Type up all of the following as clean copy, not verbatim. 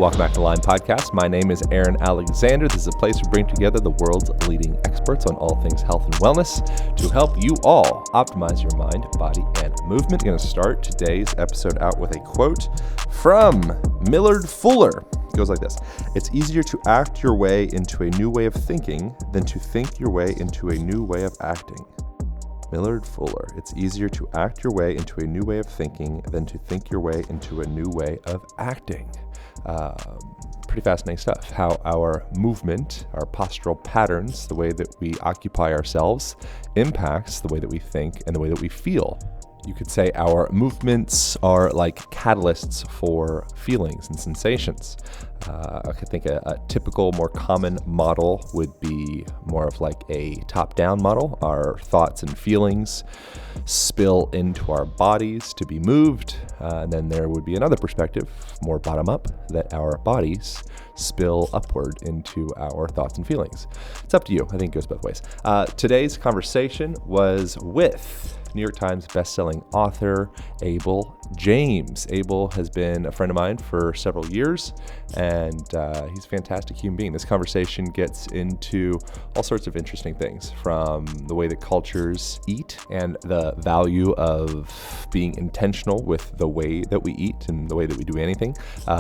Welcome back to Line Podcast. My name is Aaron Alexander. This is a place we bring together the world's leading experts on all things health and wellness to help you all optimize your mind, body, and movement. I'm going to start today's episode out with a quote from Millard Fuller. It goes like this: "It's easier to act your way into a new way of thinking than to think your way into a new way of acting." Millard Fuller. It's easier to act your way into a new way of thinking than to think your way into a new way of acting. Pretty fascinating stuff. How our movement, our postural patterns, the way that we occupy ourselves impacts the way that we think and the way that we feel. You could say our movements are like catalysts for feelings and sensations. I think a typical, more common model would be more of like a top-down model. Our thoughts and feelings spill into our bodies to be moved. And then there would be another perspective, more bottom-up, that our bodies spill upward into our thoughts and feelings. It's up to you. I think it goes both ways. Today's conversation was with New York Times bestselling author Abel James. Abel has been a friend of mine for several years, and he's a fantastic human being. This conversation gets into all sorts of interesting things, from the way that cultures eat and the value of being intentional with the way that we eat and the way that we do anything.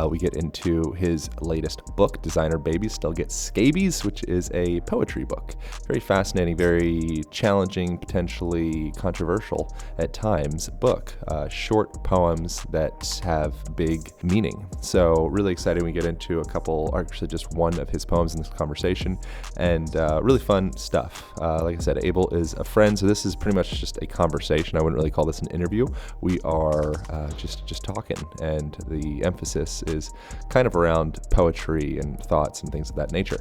We get into his latest book, Babies Don't Get Scabies, which is a poetry book. Very fascinating, very challenging, potentially controversial at times book. Short poems that have big meaning. So really excited we get into a couple, or actually just one of his poems in this conversation, and really fun stuff. Like I said, Abel is a friend, so this is pretty much just a conversation. I wouldn't really call this an interview. We are just talking, and the emphasis is kind of around poetry and thoughts and things of that nature.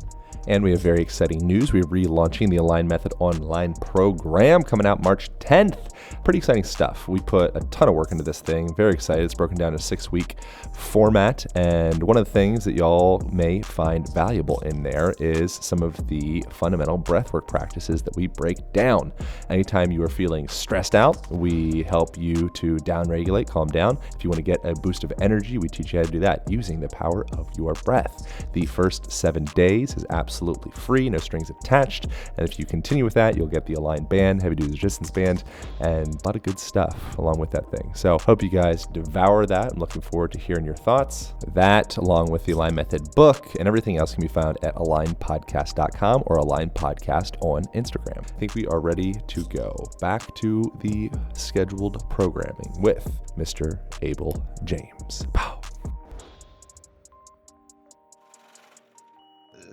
And we have very exciting news. We're relaunching the Align Method online program coming out March 10th. Pretty exciting stuff. We put a ton of work into this thing. Very excited. It's broken down to a 6-week format. And one of the things that y'all may find valuable in there is some of the fundamental breathwork practices that we break down. Anytime you are feeling stressed out, we help you to downregulate, calm down. If you want to get a boost of energy, we teach you how to do that using the power of your breath. The first 7 days is absolutely free, no strings attached. And if you continue with that, you'll get the Align band, heavy duty resistance band, and a lot of good stuff along with that thing. So hope you guys devour that. I'm looking forward to hearing your thoughts. That, along with the Align Method book and everything else, can be found at alignpodcast.com or Align Podcast on Instagram. I think we are ready to go back to the scheduled programming with Mr. Abel James. Pow.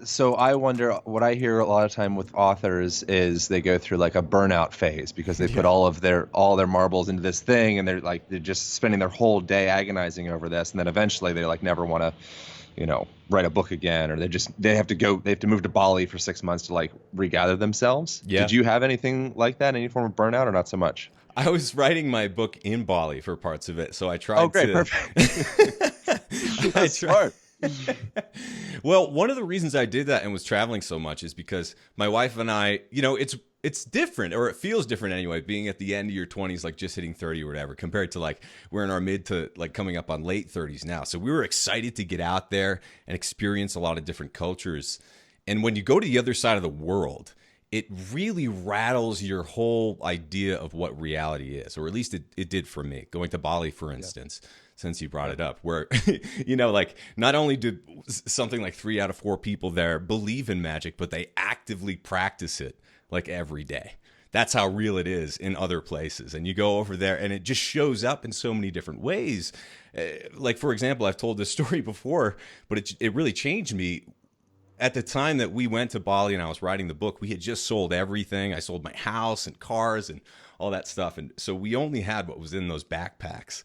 So I wonder, what I hear a lot of time with authors is they go through like a burnout phase because they put all their marbles into this thing, and they're just spending their whole day agonizing over this, and then eventually they like never want to, write a book again, or they have to move to Bali for 6 months to like regather themselves. Yeah. Did you have anything like that, any form of burnout, or not so much? I was writing my book in Bali for parts of it, so I tried. Oh, great, perfect. That's smart. Well, one of the reasons I did that and was traveling so much is because my wife and I, it's different, or it feels different anyway, being at the end of your 20s, like just hitting 30 or whatever, compared to like we're in our mid to like coming up on late 30s now. So we were excited to get out there and experience a lot of different cultures. And when you go to the other side of the world, it really rattles your whole idea of what reality is, or at least it did for me. Going to Bali, for instance, since you brought it up, where, like not only did something like 3 out of 4 people there believe in magic, but they actively practice it like every day. That's how real it is in other places. And you go over there and it just shows up in so many different ways. Like, for example, I've told this story before, but it really changed me. At the time that we went to Bali and I was writing the book, we had just sold everything. I sold my house and cars and all that stuff. And so we only had what was in those backpacks.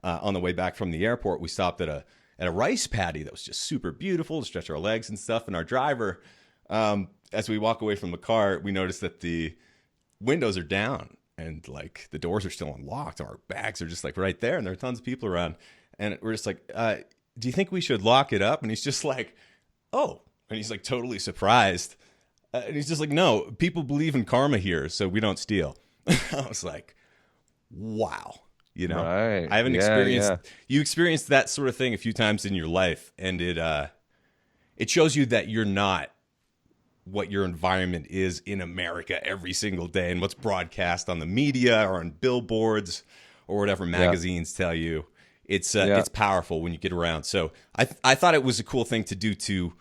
On the way back from the airport, we stopped at a rice paddy that was just super beautiful to stretch our legs and stuff. And our driver, as we walk away from the car, we noticed that the windows are down and like the doors are still unlocked. Our bags are just like right there, and there are tons of people around. And we're just like, do you think we should lock it up? And he's just like, oh. And he's like totally surprised. And he's just like, no, people believe in karma here, so we don't steal. I was like, wow. You know, Right. I haven't Yeah, experienced. yeah. You experienced that sort of thing a few times in your life, and it shows you that you're not what your environment is in America every single day, and what's broadcast on the media or on billboards or whatever magazines tell you. It's powerful when you get around. So I thought it was a cool thing to do to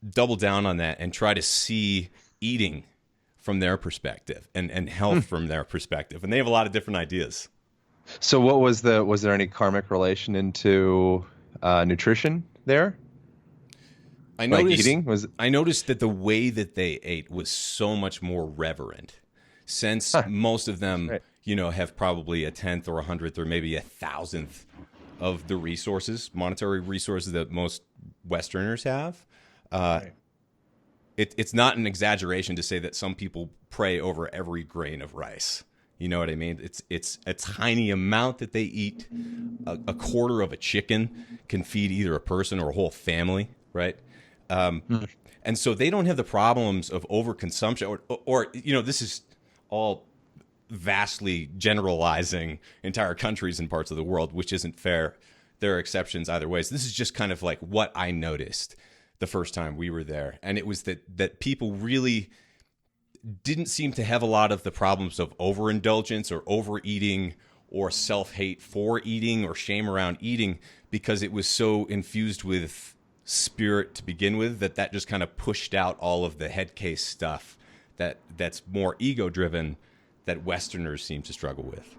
double down on that and try to see eating from their perspective and health from their perspective. And they have a lot of different ideas. So what was there any karmic relation into nutrition there? I Like noticed, eating? I noticed that the way that they ate was so much more reverent, since most of them, Right. have probably a tenth or 100th or maybe 1,000th of the resources, monetary resources that most Westerners have. Right. It's not an exaggeration to say that some people pray over every grain of rice. You know what I mean? It's a tiny amount that they eat. A quarter of a chicken can feed either a person or a whole family, right? And so they don't have the problems of overconsumption or this is all vastly generalizing entire countries and parts of the world, which isn't fair. There are exceptions either ways. This is just kind of like what I noticed the first time we were there. And it was that people really didn't seem to have a lot of the problems of overindulgence or overeating or self-hate for eating or shame around eating, because it was so infused with spirit to begin with that just kind of pushed out all of the head case stuff that's more ego driven that Westerners seem to struggle with.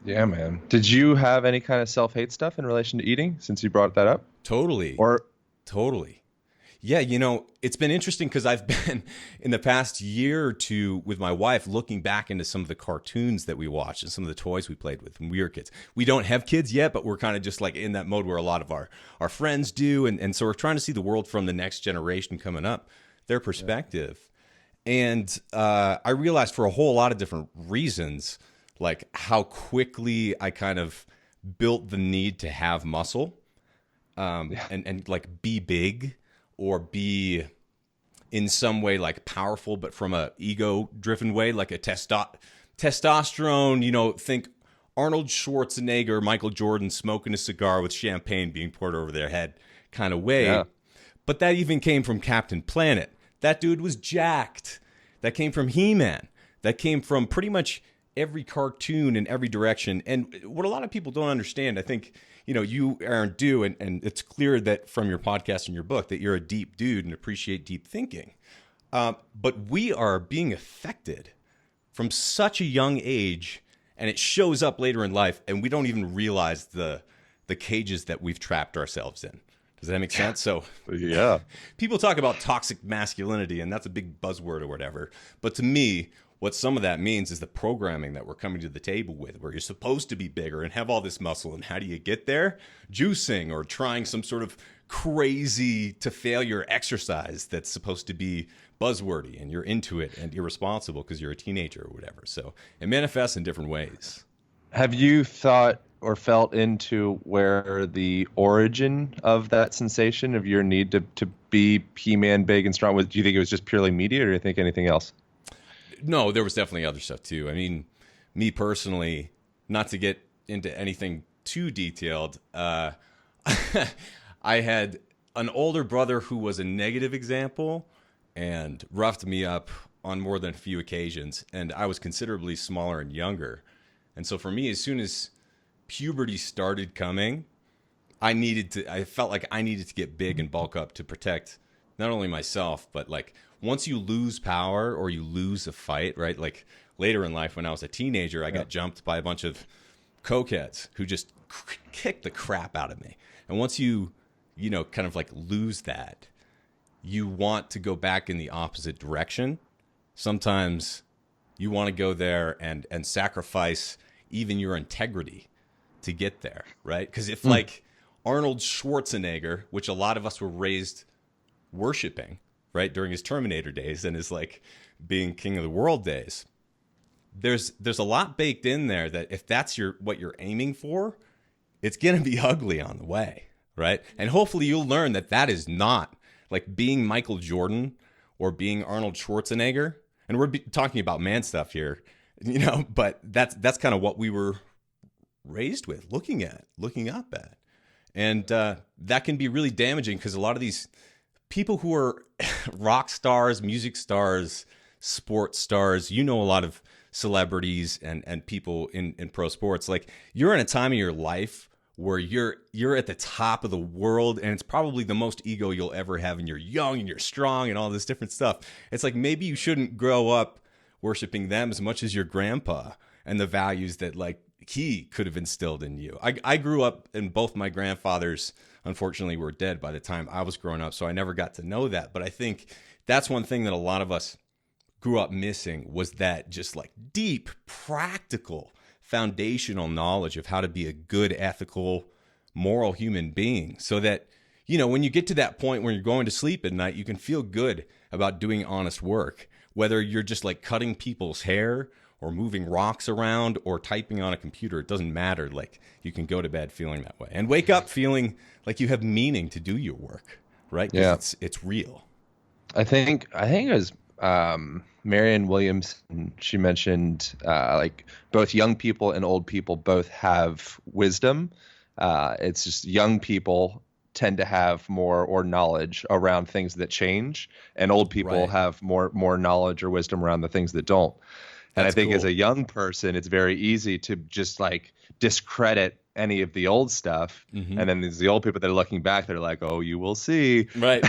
Yeah, man. Did you have any kind of self-hate stuff in relation to eating since you brought that up? Totally. Or Totally. Yeah, it's been interesting because I've been in the past year or two with my wife looking back into some of the cartoons that we watched and some of the toys we played with when we were kids. We don't have kids yet, but we're kind of just like in that mode where a lot of our friends do. And so we're trying to see the world from the next generation coming up, their perspective. And I realized for a whole lot of different reasons, like how quickly I kind of built the need to have muscle and like be big or be in some way like powerful, but from a ego driven way, like a testosterone, think Arnold Schwarzenegger, Michael Jordan smoking a cigar with champagne being poured over their head kind of way. Yeah. But that even came from Captain Planet. That dude was jacked. That came from He-Man. That came from pretty much every cartoon in every direction. And what a lot of people don't understand, I think, you, Aaron, do, and it's clear that from your podcast and your book that you're a deep dude and appreciate deep thinking. But we are being affected from such a young age, and it shows up later in life, and we don't even realize the cages that we've trapped ourselves in. Does that make sense? So yeah. people talk about toxic masculinity, and that's a big buzzword or whatever. But to me, what some of that means is the programming that we're coming to the table with, where you're supposed to be bigger and have all this muscle. And how do you get there? Juicing or trying some sort of crazy to failure exercise that's supposed to be buzzwordy, and you're into it and irresponsible because you're a teenager or whatever. So it manifests in different ways. Have you thought or felt into where the origin of that sensation of your need to be He-Man big and strong was? Do you think it was just purely media, or do you think anything else? No, there was definitely other stuff too. I mean, me personally, not to get into anything too detailed, I had an older brother who was a negative example and roughed me up on more than a few occasions. And I was considerably smaller and younger. And so for me, as soon as puberty started coming, I felt like I needed to get big and bulk up to protect not only myself, but like once you lose power or you lose a fight, right? Like later in life when I was a teenager, I got jumped by a bunch of cokeheads who just kicked the crap out of me. And once you kind of like lose that, you want to go back in the opposite direction. Sometimes you want to go there and sacrifice even your integrity to get there, right? Because if like Arnold Schwarzenegger, which a lot of us were raised worshiping, right, during his Terminator days and his like being king of the world days, there's a lot baked in there that if that's what you're aiming for, it's going to be ugly on the way, right? And hopefully you'll learn that is not like being Michael Jordan or being Arnold Schwarzenegger. And we're talking about man stuff here, but that's kind of what we were raised with, looking up at. And that can be really damaging because a lot of these people who are rock stars, music stars, sports stars, a lot of celebrities and people in pro sports, like you're in a time of your life where you're at the top of the world, and it's probably the most ego you'll ever have, and you're young and you're strong and all this different stuff. It's like maybe you shouldn't grow up worshiping them as much as your grandpa and the values that like he could have instilled in you. I grew up, and both my grandfathers unfortunately were dead by the time I was growing up, so I never got to know that. But I think that's one thing that a lot of us grew up missing, was that just like deep, practical, foundational knowledge of how to be a good, ethical, moral human being, so that, when you get to that point where you're going to sleep at night, you can feel good about doing honest work, whether you're just like cutting people's hair or moving rocks around or typing on a computer. It doesn't matter. Like, you can go to bed feeling that way and wake up feeling like you have meaning to do your work, right? Yeah. It's real. I think it was Marianne Williamson. She mentioned like both young people and old people both have wisdom. It's just young people tend to have more knowledge around things that change, and old people have more knowledge or wisdom around the things that don't. And That's I think cool. as a young person, it's very easy to just like discredit any of the old stuff. Mm-hmm. And then there's the old people that are looking back, they're like, oh, you will see. Right.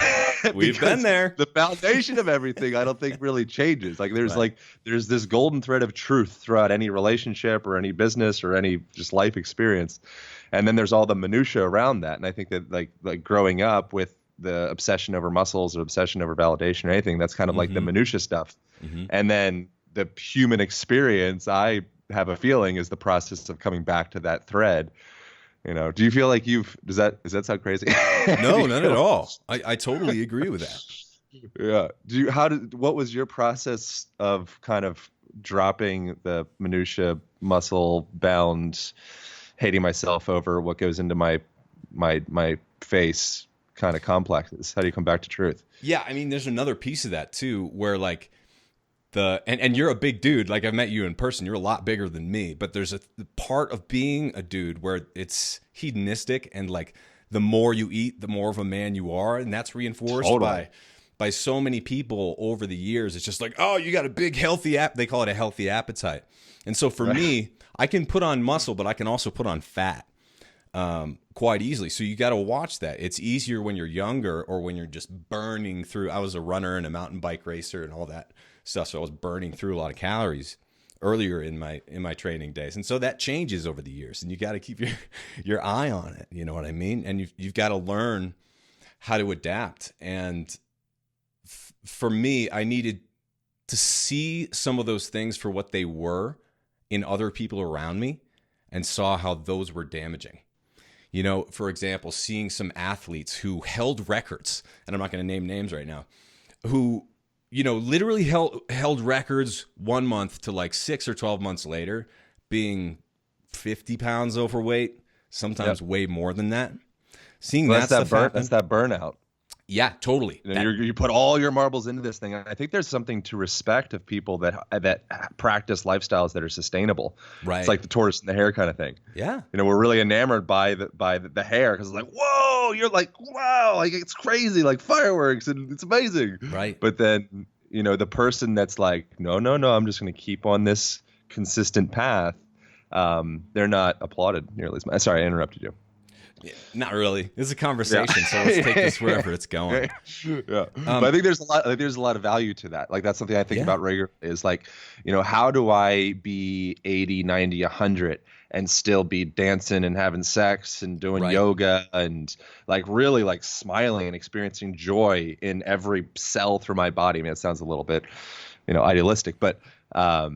We've been there. The foundation of everything, I don't think really changes. Like there's this golden thread of truth throughout any relationship or any business or any just life experience. And then there's all the minutia around that. And I think that like growing up with the obsession over muscles or obsession over validation or anything, that's kind of like the minutia stuff. Mm-hmm. And then the human experience, I have a feeling, is the process of coming back to that thread. Do you feel like does that sound crazy? No, not at all. I totally agree with that. Yeah. What was your process of kind of dropping the minutia, muscle bound, hating myself over what goes into my face kind of complexes? How do you come back to truth? Yeah. I mean, there's another piece of that too, where like and you're a big dude. Like, I've met you in person. You're a lot bigger than me, but there's a part of being a dude where it's hedonistic, and like the more you eat, the more of a man you are. And that's reinforced by so many people over the years. It's just like, oh, you got a big healthy they call it a healthy appetite. And so for me, I can put on muscle, but I can also put on fat quite easily. So you got to watch that. It's easier when you're younger or when you're just burning through. I was a runner and a mountain bike racer and all that stuff, so I was burning through a lot of calories earlier in my training days, and so that changes over the years, and you got to keep your eye on it. You know what I mean? And you've got to learn how to adapt. And for me, I needed to see some of those things for what they were in other people around me, and saw how those were damaging. For example, seeing some athletes who held records, and I'm not going to name names right now, who literally held records 1 month to like 6 or 12 months later, being 50 pounds overweight, sometimes way more than that. Seeing that's that burnout. Yeah, totally. You put all your marbles into this thing. I think there's something to respect of people that practice lifestyles that are sustainable. Right. It's like the tortoise and the hare kind of thing. Yeah. We're really enamored by the hare because it's like, whoa, you're like, wow, like it's crazy, like fireworks, and it's amazing. Right. But then, the person that's like, no, I'm just going to keep on this consistent path. They're not applauded nearly as much. Sorry, I interrupted you. Not really. It's a conversation, so let's take this wherever it's going. Yeah, but I think there's a lot of value to that. Like, that's something I think about regularly. Is like, how do I be 80, 90, 100 and still be dancing and having sex and doing yoga and like really like smiling and experiencing joy in every cell through my body? I mean, it sounds a little bit, idealistic, but how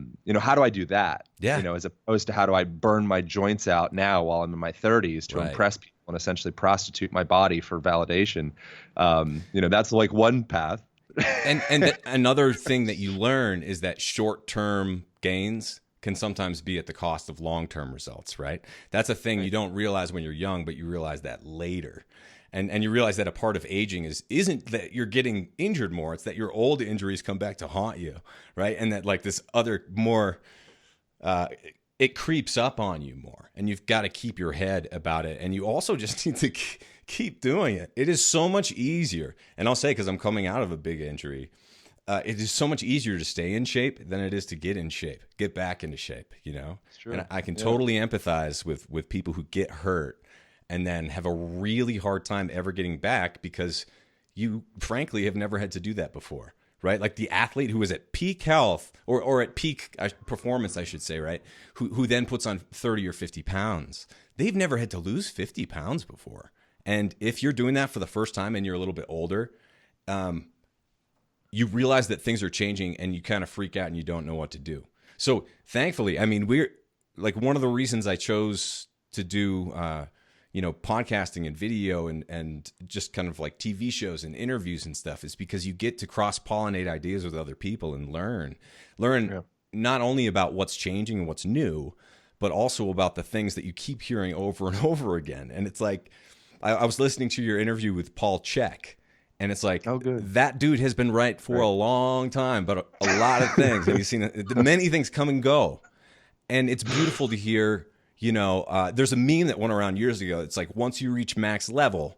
do I do that? Yeah. As opposed to how do I burn my joints out now while I'm in my 30s to impress people and essentially prostitute my body for validation. That's like one path. and another thing that you learn is that short-term gains can sometimes be at the cost of long-term results, right? That's a thing you don't realize when you're young, but you realize that later. And you realize that a part of aging isn't that you're getting injured more, it's that your old injuries come back to haunt you, right? And that like this other more it creeps up on you more, and you've got to keep your head about it. And you also just need to keep doing it. It is so much easier. And I'll say, because I'm coming out of a big injury, it is so much easier to stay in shape than it is to get in shape, get back into shape, you know? It's true. And I can totally empathize with people who get hurt and then have a really hard time ever getting back because you frankly have never had to do that before, right? Like the athlete who is at peak health or at peak performance, I should say, right? Who then puts on 30 or 50 pounds. They've never had to lose 50 pounds before. And if you're doing that for the first time and you're a little bit older, you realize that things are changing and you kind of freak out and you don't know what to do. So thankfully, I mean, we're like, one of the reasons I chose to do, podcasting and video and just kind of like TV shows and interviews and stuff is because you get to cross-pollinate ideas with other people and learn not only about what's changing and what's new, but also about the things that you keep hearing over and over again. And it's like, I was listening to your interview with Paul Chek, and it's like, that dude has been right for a long time, but a lot of things, and you've seen many things come and go. And it's beautiful to hear, there's a meme that went around years ago. It's like, once you reach max level,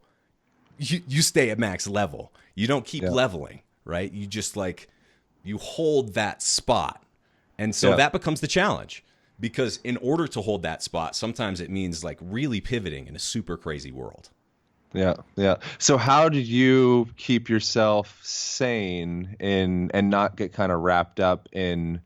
you stay at max level. You don't keep leveling, right? You just you hold that spot. And so that becomes the challenge. Because in order to hold that spot, sometimes it means really pivoting in a super crazy world. Yeah, yeah. So how did you keep yourself sane and not get kind of wrapped up in,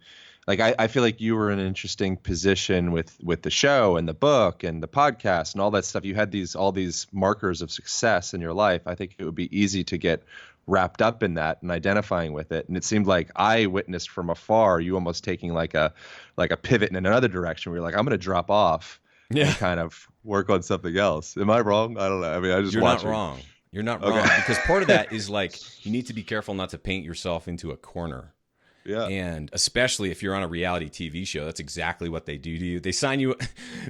I feel like you were in an interesting position with the show and the book and the podcast and all that stuff. You had all these markers of success in your life. I think it would be easy to get wrapped up in that and identifying with it. And it seemed like I witnessed from afar you almost taking like a pivot in another direction where you're like, I'm going to drop off and kind of work on something else. Am I wrong? I don't know. I mean, I just You're not wrong. You're not wrong, because part of that is you need to be careful not to paint yourself into a corner. Yeah. And especially if you're on a reality TV show, that's exactly what they do to you. They sign you,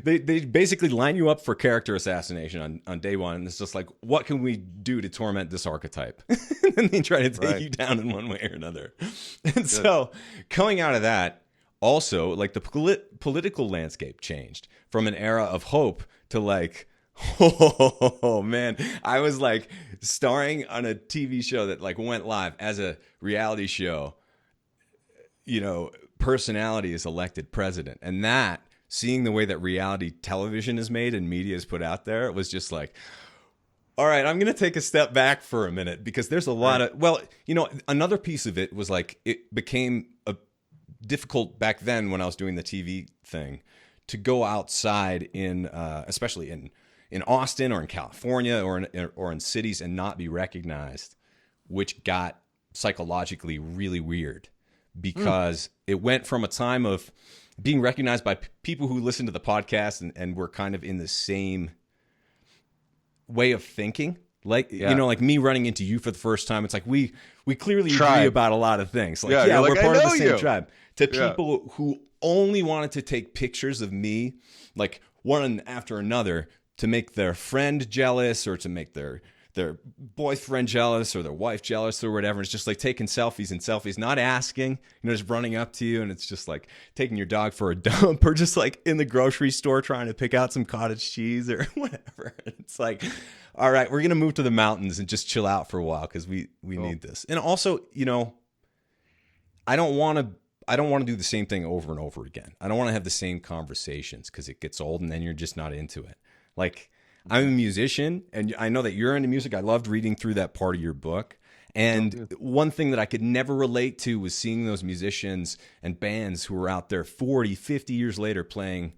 they basically line you up for character assassination on day one. And it's just like, what can we do to torment this archetype? And they try to take you down in one way or another. And so coming out of that, also the political landscape changed from an era of hope to oh man, I was starring on a TV show that went live as a reality show. Personality is elected president. And that, seeing the way that reality television is made and media is put out there, it was just all right, I'm going to take a step back for a minute because there's a lot of, another piece of it was it became difficult back then when I was doing the TV thing to go outside in, especially in Austin or in California or in cities and not be recognized, which got psychologically really weird. Because it went from a time of being recognized by people who listen to the podcast and were kind of in the same way of thinking. Like me running into you for the first time. It's we clearly agree about a lot of things. We're part of the same tribe. To people who only wanted to take pictures of me, one after another, to make their friend jealous or to make their boyfriend jealous or their wife jealous or whatever. It's just taking selfies, not asking, just running up to you. And it's just taking your dog for a dump or just in the grocery store trying to pick out some cottage cheese or whatever. It's all right, we're going to move to the mountains and just chill out for a while because we need this. And also, I don't want to do the same thing over and over again. I don't want to have the same conversations because it gets old and then you're just not into it. I'm a musician, and I know that you're into music. I loved reading through that part of your book. And one thing that I could never relate to was seeing those musicians and bands who were out there 40, 50 years later playing.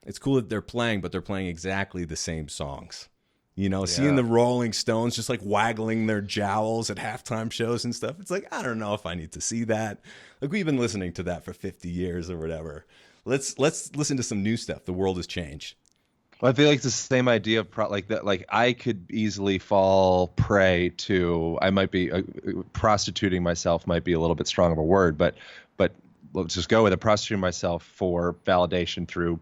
It's cool that they're playing, but they're playing exactly the same songs. Seeing the Rolling Stones just waggling their jowls at halftime shows and stuff. It's I don't know if I need to see that. We've been listening to that for 50 years or whatever. Let's listen to some new stuff. The world has changed. Well, I feel it's the same idea of that. I could easily fall prey to. I might be prostituting myself. Might be a little bit strong of a word, but let's just go with it. Prostituting myself for validation through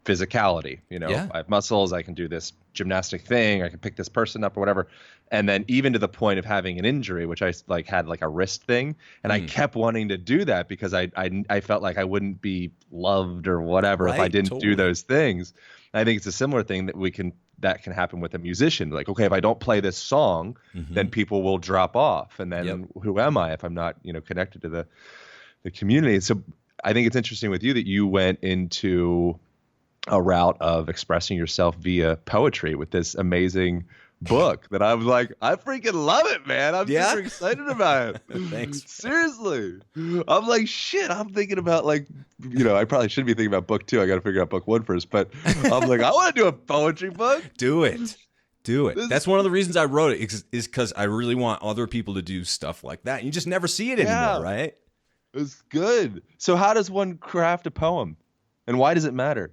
physicality. You know, Yeah. I have muscles, I can do this gymnastic thing, I can pick this person up or whatever. And then even to the point of having an injury, which I like had like a wrist thing, and I kept wanting to do that because I felt like I wouldn't be loved or whatever if I Right. didn't do Totally. those things. I think it's a similar thing that can happen with a musician. Like, okay, if I don't play this song, then people will drop off. And then who am I if I'm not, connected to the community? So I think it's interesting with you that you went into a route of expressing yourself via poetry with this amazing book that I was like, I freaking love it, man. I'm super excited about it. Thanks. Seriously. I'm like, shit, I'm thinking about like, I probably should be thinking about book 2. I got to figure out book 1 first, but I'm like, I want to do a poetry book. Do it. That's one of the reasons I wrote it is because I really want other people to do stuff like that. You just never see it anymore, right? It's good. So how does one craft a poem and why does it matter?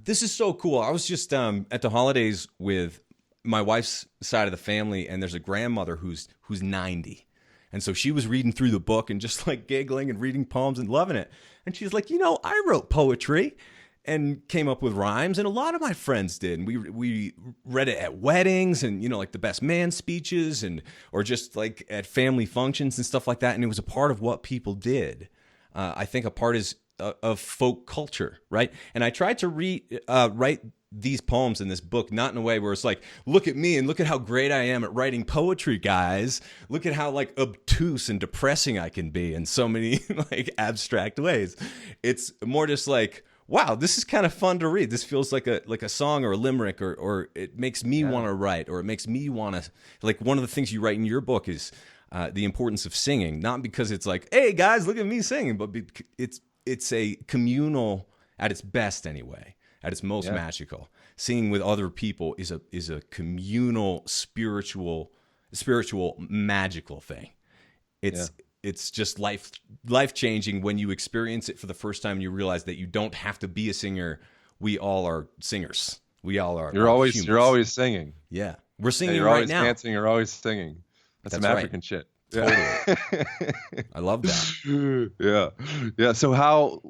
This is so cool. I was just at the holidays with my wife's side of the family, and there's a grandmother who's 90. And so she was reading through the book and just like giggling and reading poems and loving it. And she's like, I wrote poetry and came up with rhymes, and a lot of my friends did. And we read it at weddings and, like the best man speeches or just like at family functions and stuff like that. And it was a part of what people did. I think a part of folk culture, right? And I tried to write these poems in this book, not in a way where it's like, look at me and look at how great I am at writing poetry, guys. Look at how like obtuse and depressing I can be in so many like abstract ways. It's more just like, wow, this is kind of fun to read. This feels like a song or a limerick, or it makes me want to write, or it makes me want to, like, one of the things you write in your book is the importance of singing, not because it's like, hey guys, look at me singing, but it's a communal at its best anyway, at its most magical. Singing with other people is a communal, spiritual, magical thing. It's just life changing when you experience it for the first time. And you realize that you don't have to be a singer. We all are singers. We all are. You're always singing. Yeah, we're singing you're right always now. dancing. You're always singing. That's some African shit. Totally. I love that. Yeah. So how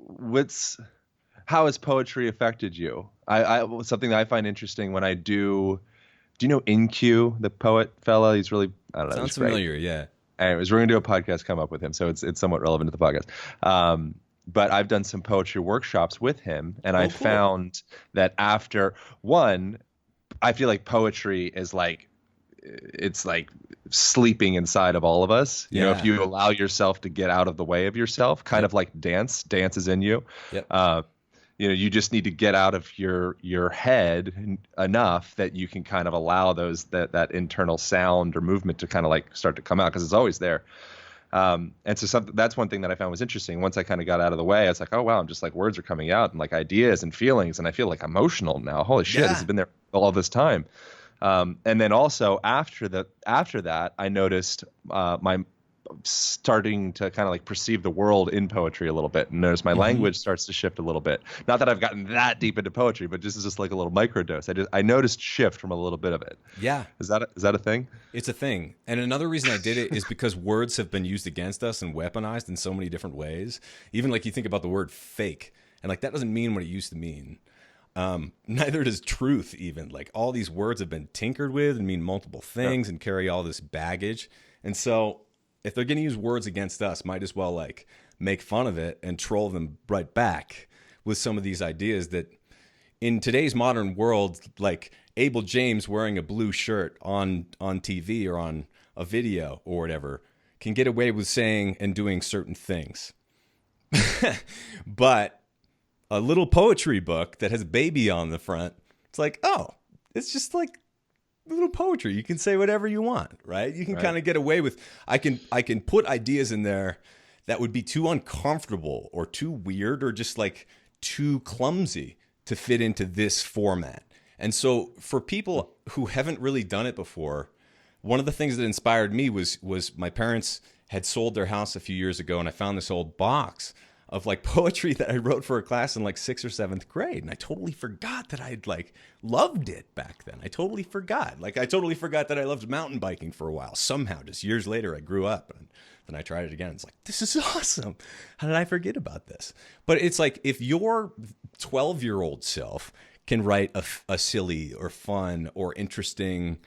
has poetry affected you? I something that I find interesting when I do you know InQ, the poet fella? He's really, I don't know. Sounds familiar, yeah. Anyways, we're going to do a podcast come up with him, so it's somewhat relevant to the podcast. But I've done some poetry workshops with him, and I found that after one, I feel like poetry is like, it's like sleeping inside of all of us. You know, if you allow yourself to get out of the way of yourself, kind of like dance is in you. You just need to get out of your head enough that you can kind of allow that internal sound or movement to kind of like start to come out, because it's always there. And so that's one thing that I found was interesting. Once I kind of got out of the way, I was like, oh wow, I'm just like, words are coming out and like ideas and feelings, and I feel like emotional now. Holy shit, this has been there all this time. And then also after that, I noticed my starting to kind of like perceive the world in poetry a little bit, and notice my language starts to shift a little bit. Not that I've gotten that deep into poetry, but just like a little microdose. I noticed shift from a little bit of it. Yeah. Is that a thing? It's a thing. And another reason I did it is because words have been used against us and weaponized in so many different ways. Even like you think about the word fake, and like that doesn't mean what it used to mean. Neither does truth even. Like all these words have been tinkered with and mean multiple things and carry all this baggage. And so if they're going to use words against us, might as well like make fun of it and troll them right back with some of these ideas that in today's modern world, like Abel James wearing a blue shirt on TV or on a video or whatever can get away with saying and doing certain things. But a little poetry book that has baby on the front, it's like, oh, it's just like little poetry. You can say whatever you want, right? You can kind of get away with, I can put ideas in there that would be too uncomfortable or too weird or just like too clumsy to fit into this format. And so for people who haven't really done it before, one of the things that inspired me was my parents had sold their house a few years ago, and I found this old box of like poetry that I wrote for a class in like 6th or 7th grade. And I totally forgot that I'd like loved it back then. I totally forgot. Like I totally forgot that I loved mountain biking for a while. Somehow just years later, I grew up and Then I tried it again. It's like, this is awesome. How did I forget about this? But it's like, if your 12-year-old self can write a silly or fun or interesting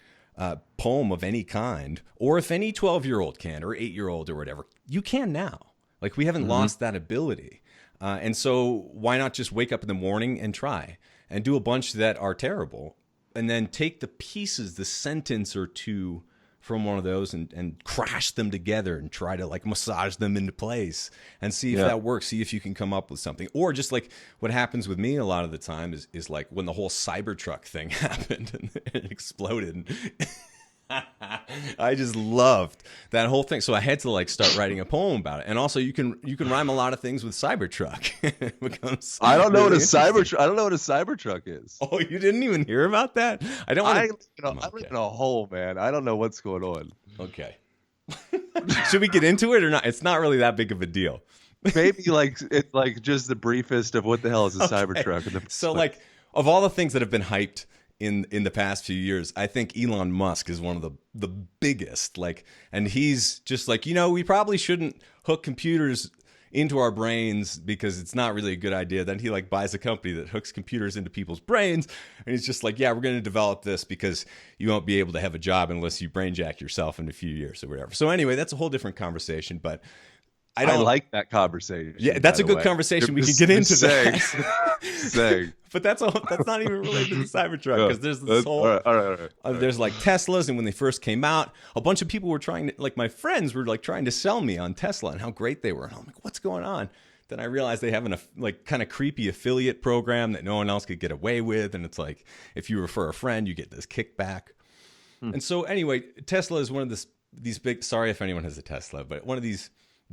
poem of any kind, or if any 12-year-old can, or 8-year-old or whatever, you can now. Like, we haven't lost that ability. And so why not just wake up in the morning and try and do a bunch that are terrible, and then take the pieces, the sentence or two from one of those, and crash them together and try to like massage them into place and see if that works. See if you can come up with something. Or just like what happens with me a lot of the time is like when the whole Cybertruck thing happened and it exploded. I just loved that whole thing. So I had to like start writing a poem about it. And also you can rhyme a lot of things with Cybertruck. It becomes I don't know really what a Cybertruck is. Oh, you didn't even hear about that? I don't want to. I'm in a hole, man. I don't know what's going on. Okay. Should we get into it or not? It's not really that big of a deal. Maybe like it's like just the briefest of what the hell is a Cybertruck. So like of all the things that have been hyped in the past few years, I think Elon Musk is one of the biggest. Like, and he's just like, we probably shouldn't hook computers into our brains because it's not really a good idea. Then he like buys a company that hooks computers into people's brains, and he's just like, yeah, we're going to develop this because you won't be able to have a job unless you brain jack yourself in a few years or whatever. So anyway, that's a whole different conversation, but I like that conversation. Yeah, that's a good conversation. We can get into that. But that's not even related to the Cybertruck, because there's this whole all right. There's like Teslas, and when they first came out, a bunch of people were trying to, like my friends were like trying to sell me on Tesla and how great they were, and I'm like, what's going on? Then I realized they have an like kind of creepy affiliate program that no one else could get away with, and it's like if you refer a friend, you get this kickback. And so anyway, Tesla is one of these big. Sorry if anyone has a Tesla, but one of these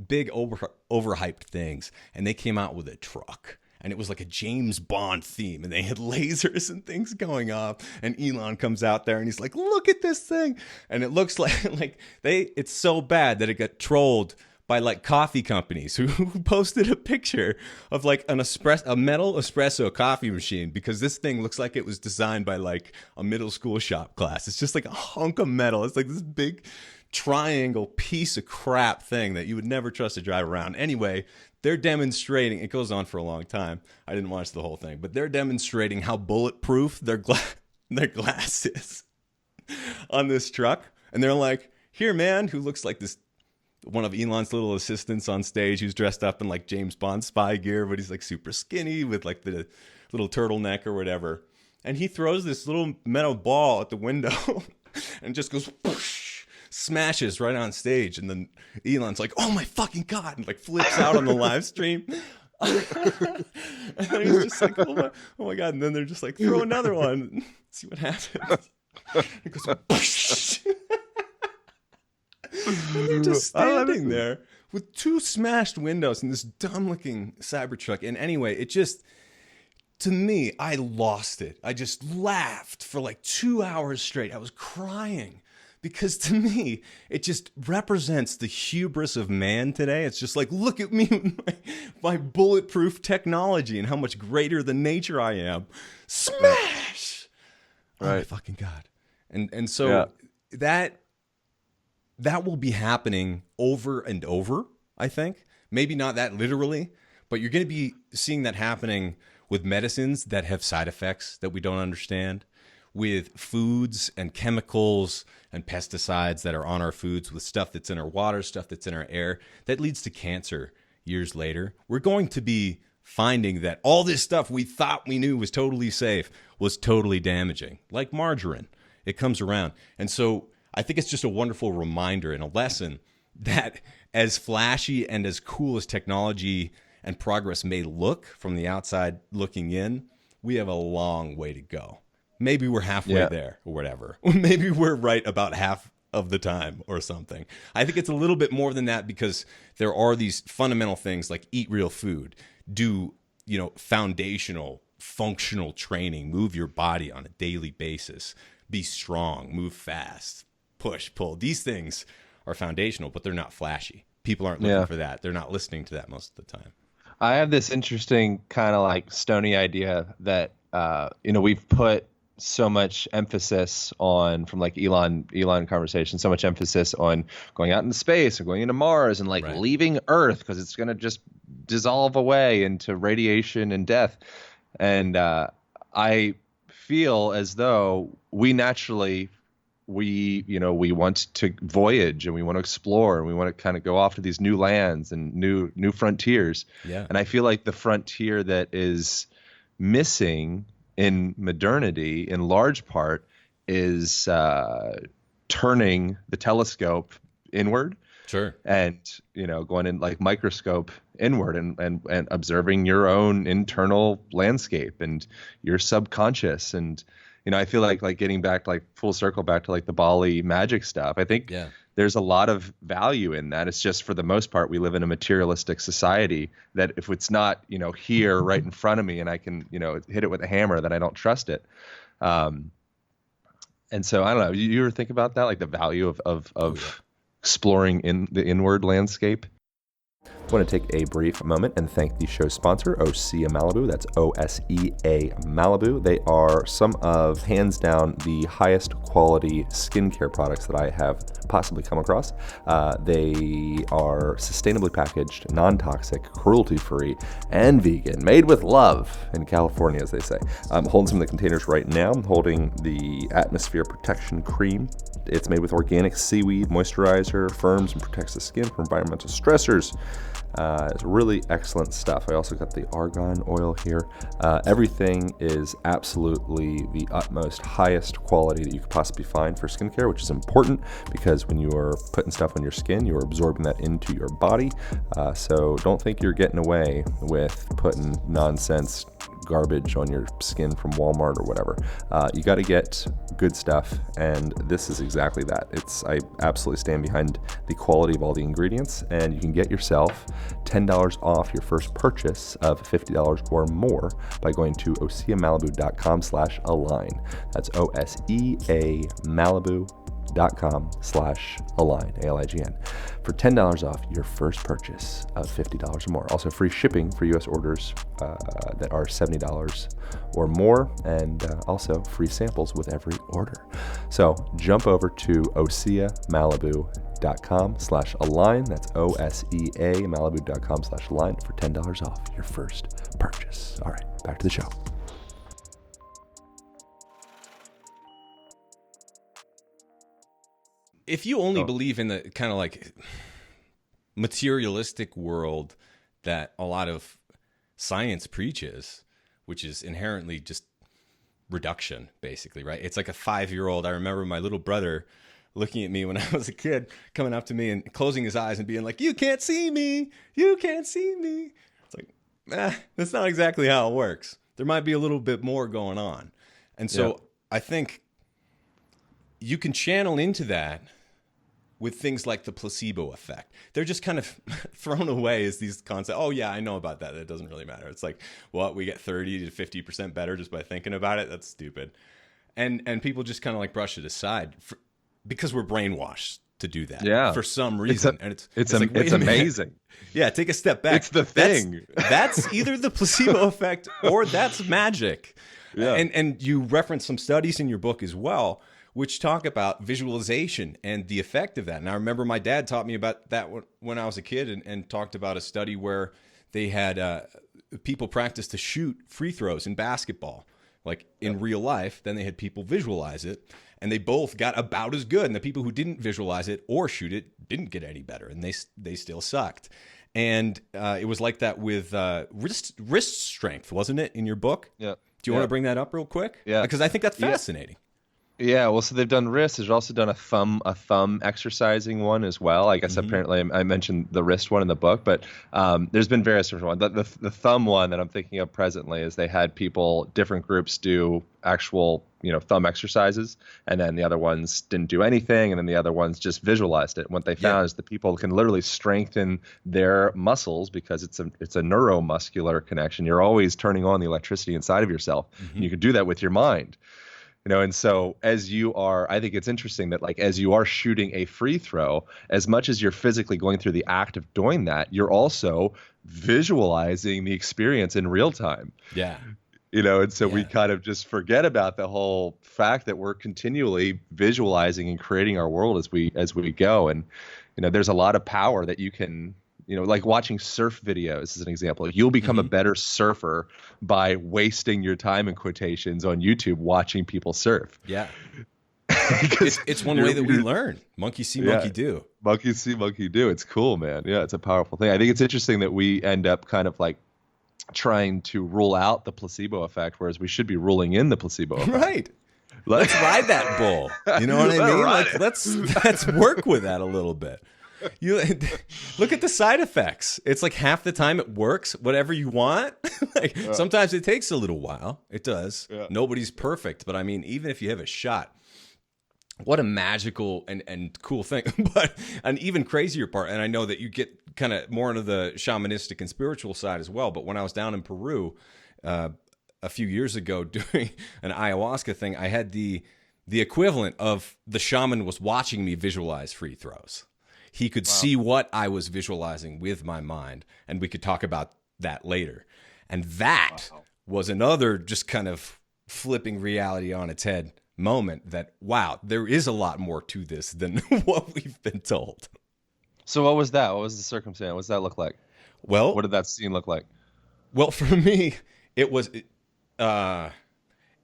big overhyped things, and they came out with a truck, and it was like a James Bond theme, and they had lasers and things going off, and Elon comes out there and he's like, look at this thing, and it looks like it's so bad that it got trolled by like coffee companies who posted a picture of like a metal espresso coffee machine, because this thing looks like it was designed by like a middle school shop class. It's just like a hunk of metal. It's like this big triangle piece of crap thing that you would never trust to drive around. Anyway, they're demonstrating, it goes on for a long time, I didn't watch the whole thing, but they're demonstrating how bulletproof their glass is on this truck. And they're like, here, man, who looks like this one of Elon's little assistants on stage, who's dressed up in like James Bond spy gear, but he's like super skinny with like the little turtleneck or whatever. And he throws this little metal ball at the window and just goes whoosh, smashes right on stage. And then Elon's like, oh my fucking God, and like flips out on the live stream. And then he's just like, oh my God. And then they're just like, throw another one, see what happens. It goes whoosh. And they're just standing there with two smashed windows in this dumb-looking Cybertruck. And anyway, it just, to me, I lost it. I just laughed for like 2 hours straight. I was crying because to me, it just represents the hubris of man today. It's just like, look at me with my bulletproof technology and how much greater than nature I am. Smash! Right. Oh my fucking God. And so that will be happening over and over, I think. Maybe not that literally, but you're going to be seeing that happening with medicines that have side effects that we don't understand, with foods and chemicals and pesticides that are on our foods, with stuff that's in our water, stuff that's in our air, that leads to cancer years later. We're going to be finding that all this stuff we thought we knew was totally safe was totally damaging, like margarine. It comes around. And so I think it's just a wonderful reminder and a lesson that as flashy and as cool as technology and progress may look from the outside looking in, we have a long way to go. Maybe we're halfway there or whatever. Maybe we're right about half of the time or something. I think it's a little bit more than that, because there are these fundamental things like eat real food, do, foundational, functional training, move your body on a daily basis, be strong, move fast, push, pull. These things are foundational, but they're not flashy. People aren't looking for that. They're not listening to that most of the time. I have this interesting kind of like stony idea that, we've put so much emphasis on, from like Elon conversation, so much emphasis on going out into space or going into Mars and like Right. leaving Earth because it's going to just dissolve away into radiation and death. And I feel as though we want to voyage and we want to explore and we want to kind of go off to these new lands and new frontiers. Yeah. And I feel like the frontier that is missing in modernity, in large part, is turning the telescope inward. Sure. And going in like microscope inward and observing your own internal landscape and your subconscious. And I feel like getting back, like full circle back to like the Bali magic stuff. I think there's a lot of value in that. It's just, for the most part, we live in a materialistic society that if it's not here right in front of me and I can hit it with a hammer, then I don't trust it. And so I don't know. You ever think about that, like the value of exploring in the inward landscape? I want to take a brief moment and thank the show's sponsor, Osea Malibu. That's OSEA Malibu. They are some of, hands down, the highest quality skincare products that I have possibly come across. They are sustainably packaged, non-toxic, cruelty-free, and vegan, made with love in California, as they say. I'm holding some of the containers right now. I'm holding the Atmosphere Protection Cream. It's made with organic seaweed moisturizer, firms and protects the skin from environmental stressors. It's really excellent stuff. I also got the argan oil here. Everything is absolutely the utmost highest quality that you could possibly find for skincare, which is important because when you are putting stuff on your skin, you are absorbing that into your body. So don't think you're getting away with putting nonsense garbage on your skin from Walmart or whatever. You got to get good stuff, and this is exactly that. I absolutely stand behind the quality of all the ingredients, and you can get yourself $10 off your first purchase of $50 or more by going to oseamalibu.com/align. That's oseamalibu.com/align, ALIGN, for $10 off your first purchase of $50 or more. Also free shipping for U.S. orders that are $70 or more, and also free samples with every order. So jump over to oseamalibu.com/align. That's oseamalibu.com/align for $10 off your first purchase. All right, back to the show. If you only believe in the kind of like materialistic world that a lot of science preaches, which is inherently just reduction, basically, right? It's like a 5-year-old. I remember my little brother looking at me when I was a kid, coming up to me and closing his eyes and being like, "You can't see me. You can't see me." It's like, that's not exactly how it works. There might be a little bit more going on. And so I think you can channel into that with things like the placebo effect. They're just kind of thrown away as these concepts. Oh yeah, I know about that. That doesn't really matter. It's like, what, we get 30 to 50% better just by thinking about it? That's stupid. And people just kind of like brush it aside because we're brainwashed to do that for some reason. It's amazing. Yeah, take a step back. It's the thing. That's either the placebo effect or that's magic. Yeah. And you reference some studies in your book as well, which talk about visualization and the effect of that. And I remember my dad taught me about that when I was a kid and talked about a study where they had people practice to shoot free throws in basketball, like in real life. Then they had people visualize it, and they both got about as good. And the people who didn't visualize it or shoot it didn't get any better, and they still sucked. And it was like that with wrist strength, wasn't it, in your book? Yeah. Do you want to bring that up real quick? Yeah. Because I think that's fascinating. Yeah, well, so they've done wrists. There's also done a thumb exercising one as well. I guess apparently I mentioned the wrist one in the book, but there's been various different ones. The thumb one that I'm thinking of presently is they had different groups do actual, thumb exercises, and then the other ones didn't do anything, and then the other ones just visualized it. And what they found is the people can literally strengthen their muscles because it's a neuromuscular connection. You're always turning on the electricity inside of yourself. And you can do that with your mind. And so as you are, I think it's interesting that like as you are shooting a free throw, as much as you're physically going through the act of doing that, you're also visualizing the experience in real time. Yeah. And so we Yeah. kind of just forget about the whole fact that we're continually visualizing and creating our world as we go. And there's a lot of power that you can, like watching surf videos as an example. You'll become a Hmm. better surfer by wasting your time in quotations on YouTube watching people surf. Yeah. Because It's one way that we you're learn. Monkey see, yeah, monkey do. monkey see, monkey do. It's cool, man. Yeah, it's a powerful thing. I think it's interesting that we end up kind of like trying to rule out the placebo effect, whereas we should be ruling in the placebo effect. Right. Like, Let's ride that bull. You know what I let mean? ride Like it. let's work with that a little bit. You look at the side effects. It's like half the time it works, whatever you want. Like sometimes it takes a little while. It does. Yeah. Nobody's perfect, but I mean, even if you have a shot, what a magical and cool thing. But an even crazier part, and I know that you get kind of more into the shamanistic and spiritual side as well, but when I was down in Peru a few years ago doing an ayahuasca thing, I had the equivalent of the shaman was watching me visualize free throws. He could see what I was visualizing with my mind, and we could talk about that later. And that was another just kind of flipping reality on its head moment that, wow, there is a lot more to this than what we've been told. So what was that? What was the circumstance? What does that look like? What Well, did that scene look like? for me, it was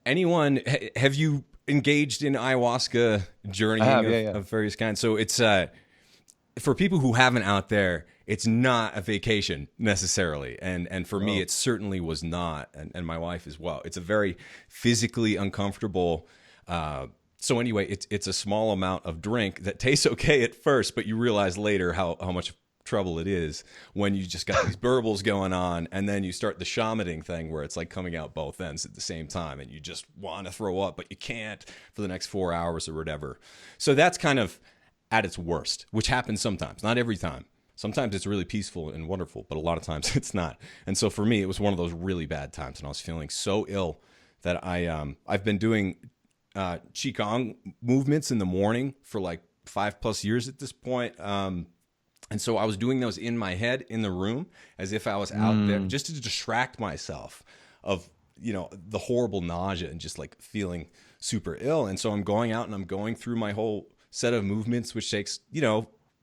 anyone have you engaged in ayahuasca journeying I have, yeah. of various kinds? So it's for people who haven't out there, it's not a vacation necessarily. And for me, it certainly was not. And my wife as well. It's a very physically uncomfortable. So anyway, it's a small amount of drink that tastes okay at first, but you realize later how much trouble it is when you just got these burbles going on, and then you start the shamaning thing where it's like coming out both ends at the same time, and you just want to throw up, but you can't for the next 4 hours or whatever. So that's kind of at its worst, which happens sometimes, not every time. Sometimes it's really peaceful and wonderful, but a lot of times it's not. And so for me, it was one of those really bad times, and I was feeling so ill that I've been doing qigong movements in the morning for like 5+ years at this point. And so I was doing those in my head in the room as if I was out there just to distract myself of, the horrible nausea and just like feeling super ill. And so I'm going out and I'm going through my whole set of movements, which takes,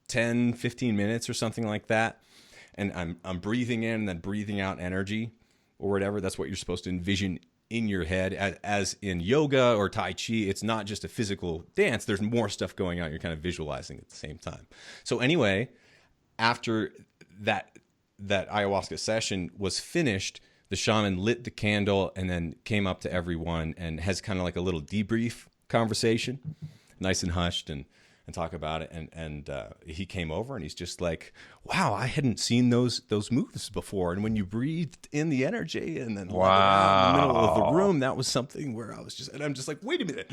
10, 15 minutes or something like that. And I'm breathing in and then breathing out energy or whatever. That's what you're supposed to envision in your head. As in yoga or Tai Chi, it's not just a physical dance. There's more stuff going on. You're kind of visualizing at the same time. So anyway, after that ayahuasca session was finished, the shaman lit the candle and then came up to everyone and has kind of like a little debrief conversation, nice and hushed, and talk about it. And he came over and he's just like, wow, I hadn't seen those moves before. And when you breathed in the energy and then let it out in the middle of the room, that was something where I'm just like, wait a minute,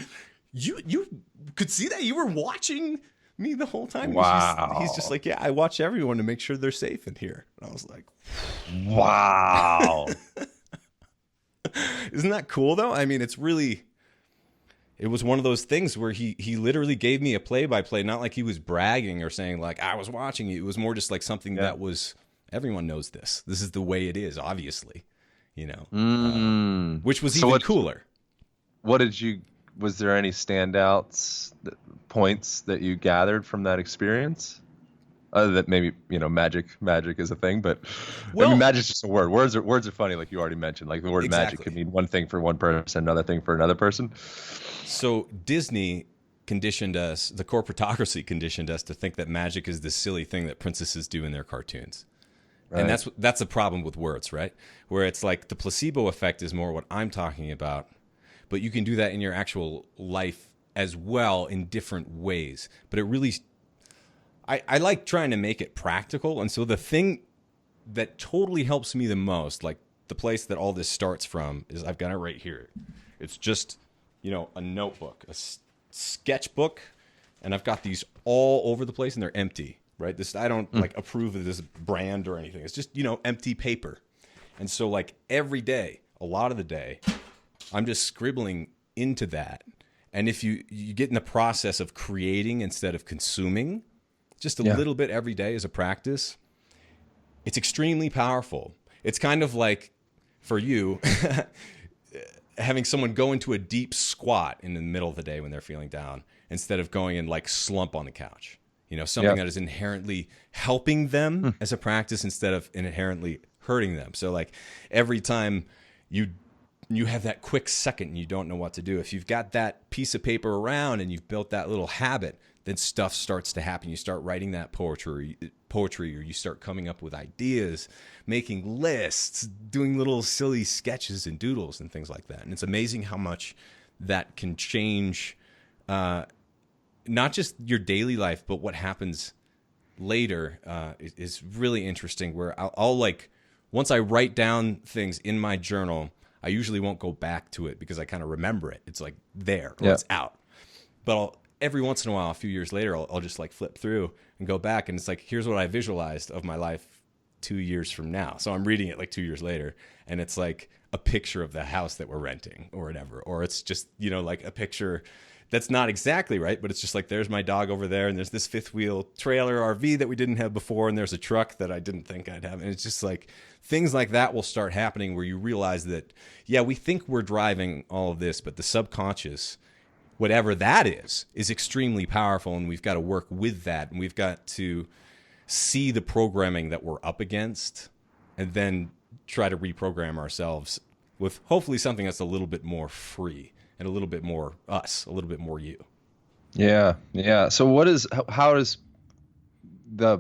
you could see that you were watching me the whole time. Wow. He's just like, yeah, I watch everyone to make sure they're safe in here. And I was like, Wow. isn't that cool though? I mean, it was one of those things where he literally gave me a play-by-play, not like he was bragging or saying like I was watching you. It was more just like something that was, everyone knows this. This is the way it is, obviously, which was even cooler. Was there any standouts, points that you gathered from that experience? Other than maybe, magic is a thing, but magic's just a word. Words are funny, like you already mentioned. Like the word magic could mean one thing for one person, another thing for another person. So Disney conditioned us, the corporatocracy conditioned us to think that magic is this silly thing that princesses do in their cartoons. Right. And that's a problem with words, right? Where it's like the placebo effect is more what I'm talking about, but you can do that in your actual life as well in different ways. But it really, I like trying to make it practical. And so the thing that totally helps me the most, like the place that all this starts from, is I've got it right here. It's just, a notebook, a sketchbook, and I've got these all over the place and they're empty, right? I don't like approve of this brand or anything. It's just, empty paper. And so like every day, a lot of the day, I'm just scribbling into that. And if you get in the process of creating instead of consuming, just a little bit every day as a practice, it's extremely powerful. It's kind of like, for you, having someone go into a deep squat in the middle of the day when they're feeling down instead of going and like slump on the couch. You know, something that is inherently helping them as a practice instead of inherently hurting them. So like every time you have that quick second and you don't know what to do, if you've got that piece of paper around and you've built that little habit, then stuff starts to happen. You start writing that poetry, or you start coming up with ideas, making lists, doing little silly sketches and doodles and things like that. And it's amazing how much that can change not just your daily life, but what happens later is really interesting, where I'll like, once I write down things in my journal, I usually won't go back to it because I kind of remember it. It's like there, or it's out. But every once in a while, a few years later, I'll just like flip through and go back, and it's like, here's what I visualized of my life 2 years from now. So I'm reading it like 2 years later, and it's like a picture of the house that we're renting or whatever, or it's just, you know, like a picture that's not exactly right, but it's just like, there's my dog over there, and there's this fifth wheel trailer RV that we didn't have before, and there's a truck that I didn't think I'd have. And it's just like things like that will start happening where you realize that, yeah, we think we're driving all of this, but the subconscious, whatever that is extremely powerful, and we've got to work with that, and we've got to see the programming that we're up against and then try to reprogram ourselves with hopefully something that's a little bit more free and a little bit more us, a little bit more you. Yeah. So how does the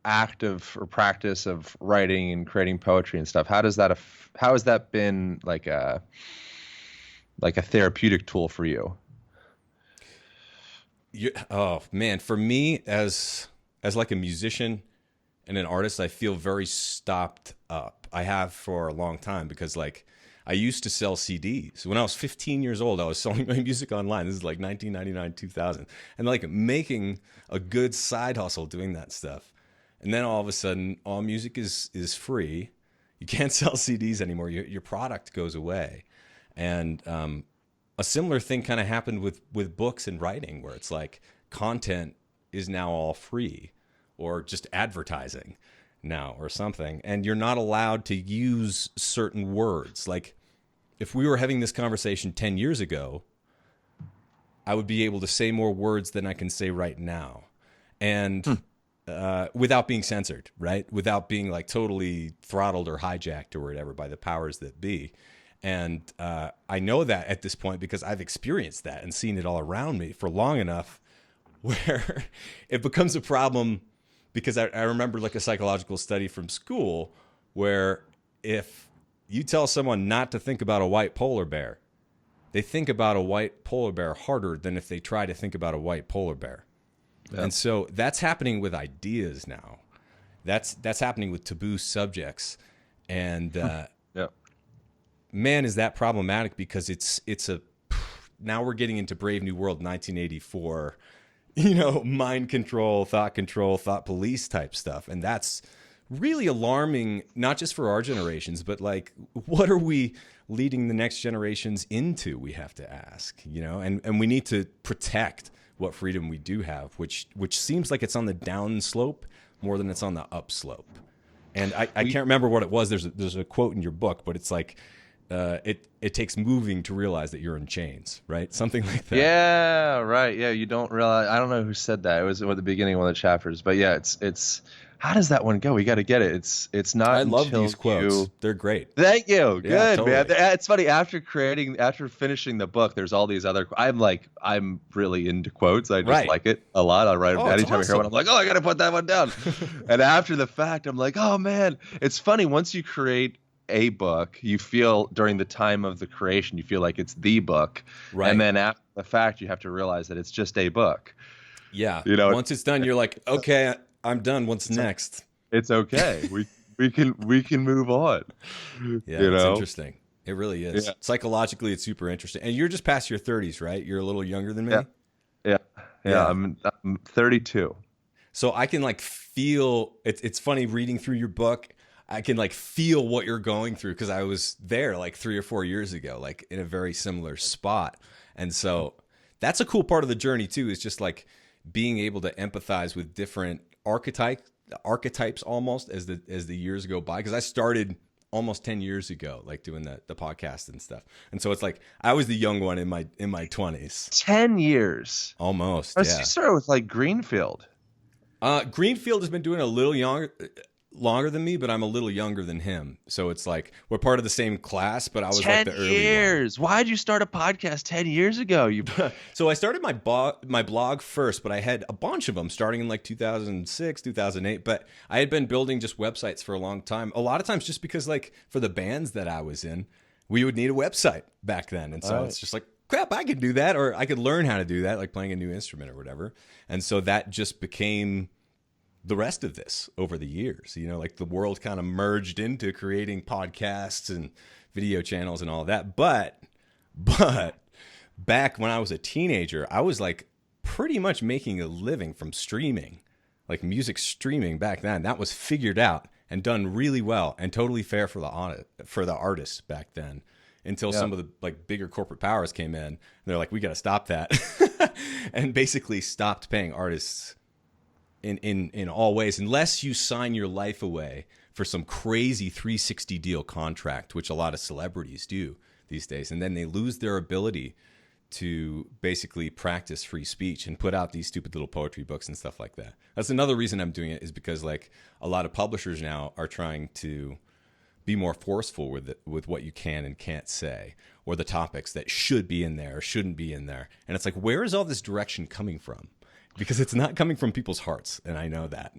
act of or practice of writing and creating poetry and stuff, how has that been like a therapeutic tool for you? Oh man, for me as like a musician and an artist, I feel very stopped up. I have for a long time, because like I used to sell CDs. When I was 15 years old, I was selling my music online. This is like 1999, 2000. And like making a good side hustle doing that stuff. And then all of a sudden, all music is free. You can't sell CDs anymore. Your product goes away. And a similar thing kind of happened with books and writing, where it's like content is now all free, or just advertising now or something. And you're not allowed to use certain words. Like, if we were having this conversation 10 years ago, I would be able to say more words than I can say right now. And without being censored, right? Without being like totally throttled or hijacked or whatever by the powers that be. And I know that at this point because I've experienced that and seen it all around me for long enough where it becomes a problem. Because I remember like a psychological study from school where if you tell someone not to think about a white polar bear, they think about a white polar bear harder than if they try to think about a white polar bear. Yeah. And so that's happening with ideas now. That's happening with taboo subjects. And man, is that problematic, because it's now we're getting into Brave New World 1984, you know, mind control, thought police type stuff. And that's really alarming, not just for our generations, but like, what are we leading the next generations into? We have to ask, you know, and we need to protect what freedom we do have, which seems like it's on the down slope more than it's on the up slope. And I can't remember what it was. There's a quote in your book, but it's like, it takes moving to realize that you're in chains, right? Something like that. Yeah, right. Yeah, you don't realize. I don't know who said that. It was at the beginning of one of the chapters. But yeah, it's. How does that one go? We got to get it. It's not. I love these quotes. They're great. Thank you. Yeah, good, totally. man. It's funny, after finishing the book, there's all these other. I'm really into quotes. I just like it a lot. I write them anytime I hear one. I'm like, oh, I got to put that one down. And after the fact, I'm like, oh man, it's funny. Once you create a book, you feel during the time of the creation, you feel like it's the book, right? And then after the fact, you have to realize that it's just a book. Yeah, you know, once it's done, you're like, okay, I'm done. What's next? It's okay. we can move on. Yeah, it's interesting. It really is. Yeah. Psychologically, it's super interesting. And you're just past your 30s, right? You're a little younger than me. Yeah. I'm 32. So I can like feel. It's funny reading through your book. I can like feel what you're going through, because I was there like 3 or 4 years ago, like in a very similar spot. And so that's a cool part of the journey too, is just like being able to empathize with different archetypes almost as the years go by. Because I started almost 10 years ago, like doing the podcast and stuff. And so it's like I was the young one in my 20s. 10 years. Almost, Oh, yeah. so you started with like Greenfield. Greenfield has been doing a little longer than me, but I'm a little younger than him. So it's like we're part of the same class, but I was like the early 10 years. Why'd you start a podcast 10 years ago? So I started my blog first, but I had a bunch of them starting in like 2006, 2008. But I had been building just websites for a long time. A lot of times just because like for the bands that I was in, we would need a website back then. And so it's just like, crap, I could do that, or I could learn how to do that, like playing a new instrument or whatever. And so that just became the rest of this over the years. Like the world kind of merged into creating podcasts and video channels and all that. But back when I was a teenager, I was like pretty much making a living from streaming, like music streaming back then. That was figured out and done really well and totally fair for the artists back then. Until some of the like bigger corporate powers came in, and they're like, we got to stop that, and basically stopped paying artists in all ways, unless you sign your life away for some crazy 360 deal contract, which a lot of celebrities do these days, and then they lose their ability to basically practice free speech and put out these stupid little poetry books and stuff like that. That's another reason I'm doing it, is because like a lot of publishers now are trying to be more forceful with what you can and can't say, or the topics that should be in there or shouldn't be in there. And it's like, where is all this direction coming from? Because it's not coming from people's hearts, and I know that.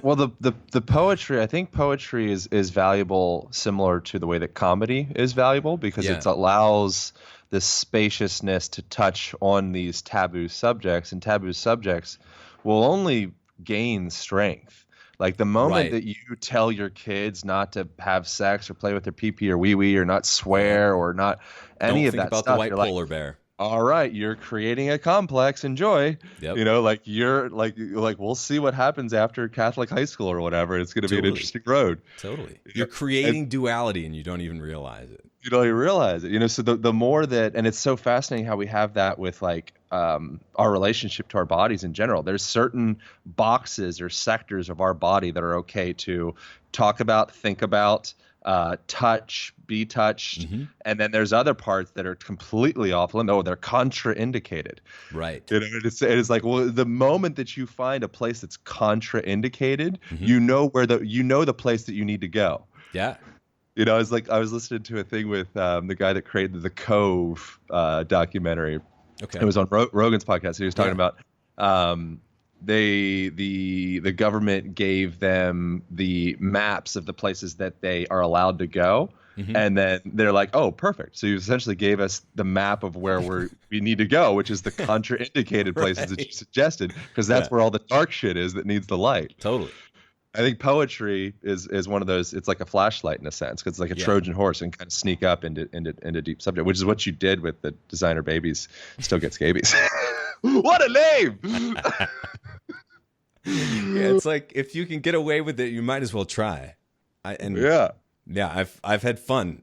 Well, the poetry, I think poetry is valuable, similar to the way that comedy is valuable, because it allows this spaciousness to touch on these taboo subjects, and taboo subjects will only gain strength. Like the moment that you tell your kids not to have sex or play with their pee-pee or wee-wee or not swear or not any of that stuff. Don't think about the white polar bear. All right, you're creating a complex. Enjoy. Yep. Like you're like we'll see what happens after Catholic high school or whatever. It's going to be an interesting road. Totally. You're creating duality and you don't even realize it. You don't even realize it. So the more that, and it's so fascinating how we have that with like our relationship to our bodies in general. There's certain boxes or sectors of our body that are okay to talk about, think about, touch, be touched, and then there's other parts that are completely off limit. Oh, they're contraindicated. Right. It's like, well, the moment that you find a place that's contraindicated, you know the place that you need to go. Yeah. It's like I was listening to a thing with the guy that created the Cove documentary. Okay. It was on Rogan's podcast. He was talking about the government gave them the maps of the places that they are allowed to go, and then they're like, oh, perfect. So you essentially gave us the map of where we need to go, which is the contraindicated places that you suggested, because that's where all the dark shit is that needs the light. Totally. I think poetry is one of those. It's like a flashlight in a sense, because it's like a Trojan horse and kind of sneak up into deep subject, which is what you did with the designer Babies Still Get Scabies. What a name! It's like if you can get away with it, you might as well try. I've had fun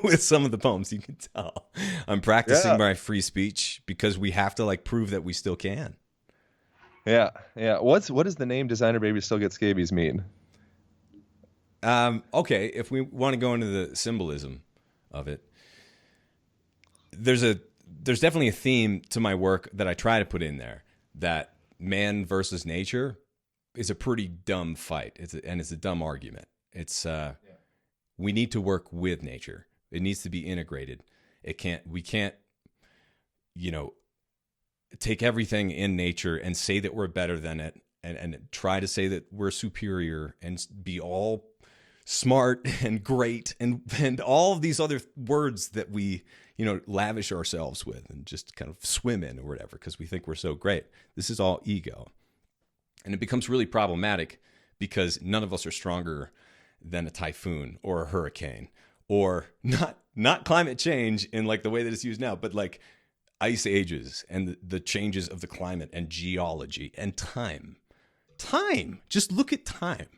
with some of the poems. You can tell I'm practicing my free speech because we have to like prove that we still can. Yeah. What does the name Designer Babies Still Get Scabies mean? Okay, if we want to go into the symbolism of it, there's definitely a theme to my work that I try to put in there, that man versus nature is a pretty dumb fight. It's a dumb argument. We need to work with nature. It needs to be integrated. We can't, take everything in nature and say that we're better than it and try to say that we're superior and be all smart and great and all of these other words that we, lavish ourselves with and just kind of swim in or whatever because we think we're so great. This is all ego. And it becomes really problematic because none of us are stronger than a typhoon or a hurricane or not climate change in like the way that it's used now, but like ice ages and the changes of the climate and geology and time. Just look at time.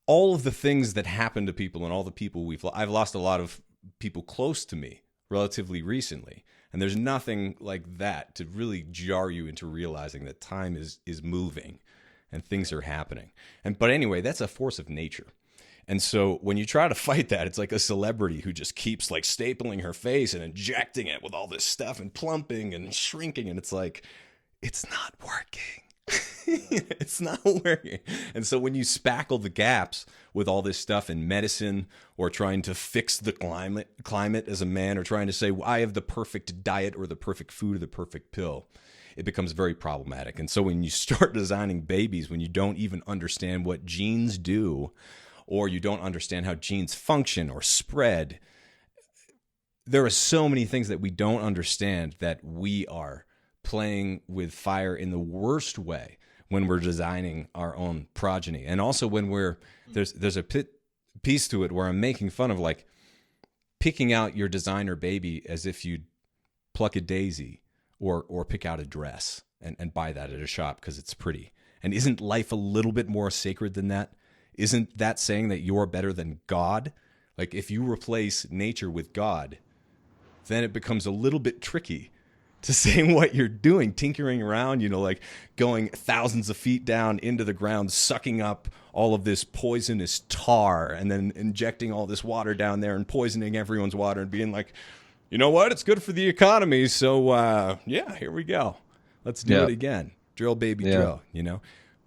All of the things that happen to people and all the people I've lost a lot of people close to me relatively recently. And there's nothing like that to really jar you into realizing that time is moving and things are happening. But anyway, that's a force of nature. And so when you try to fight that, it's like a celebrity who just keeps like stapling her face and injecting it with all this stuff and plumping and shrinking. And it's like, it's not working. It's not working. And so when you spackle the gaps with all this stuff in medicine, or trying to fix the climate as a man, or trying to say, well, I have the perfect diet or the perfect food or the perfect pill, it becomes very problematic. And so when you start designing babies, when you don't even understand what genes do, or you don't understand how genes function or spread, there are so many things that we don't understand, that we are playing with fire in the worst way when we're designing our own progeny. And also when there's a piece to it where I'm making fun of like picking out your designer baby as if you'd pluck a daisy or pick out a dress and buy that at a shop because it's pretty. And isn't life a little bit more sacred than that? Isn't that saying that you're better than God? Like if you replace nature with God, then it becomes a little bit tricky to say what you're doing, tinkering around, like going thousands of feet down into the ground, sucking up all of this poisonous tar, and then injecting all this water down there and poisoning everyone's water and being like, you know what? It's good for the economy. So, yeah, here we go. Let's do it again. Drill, baby, drill,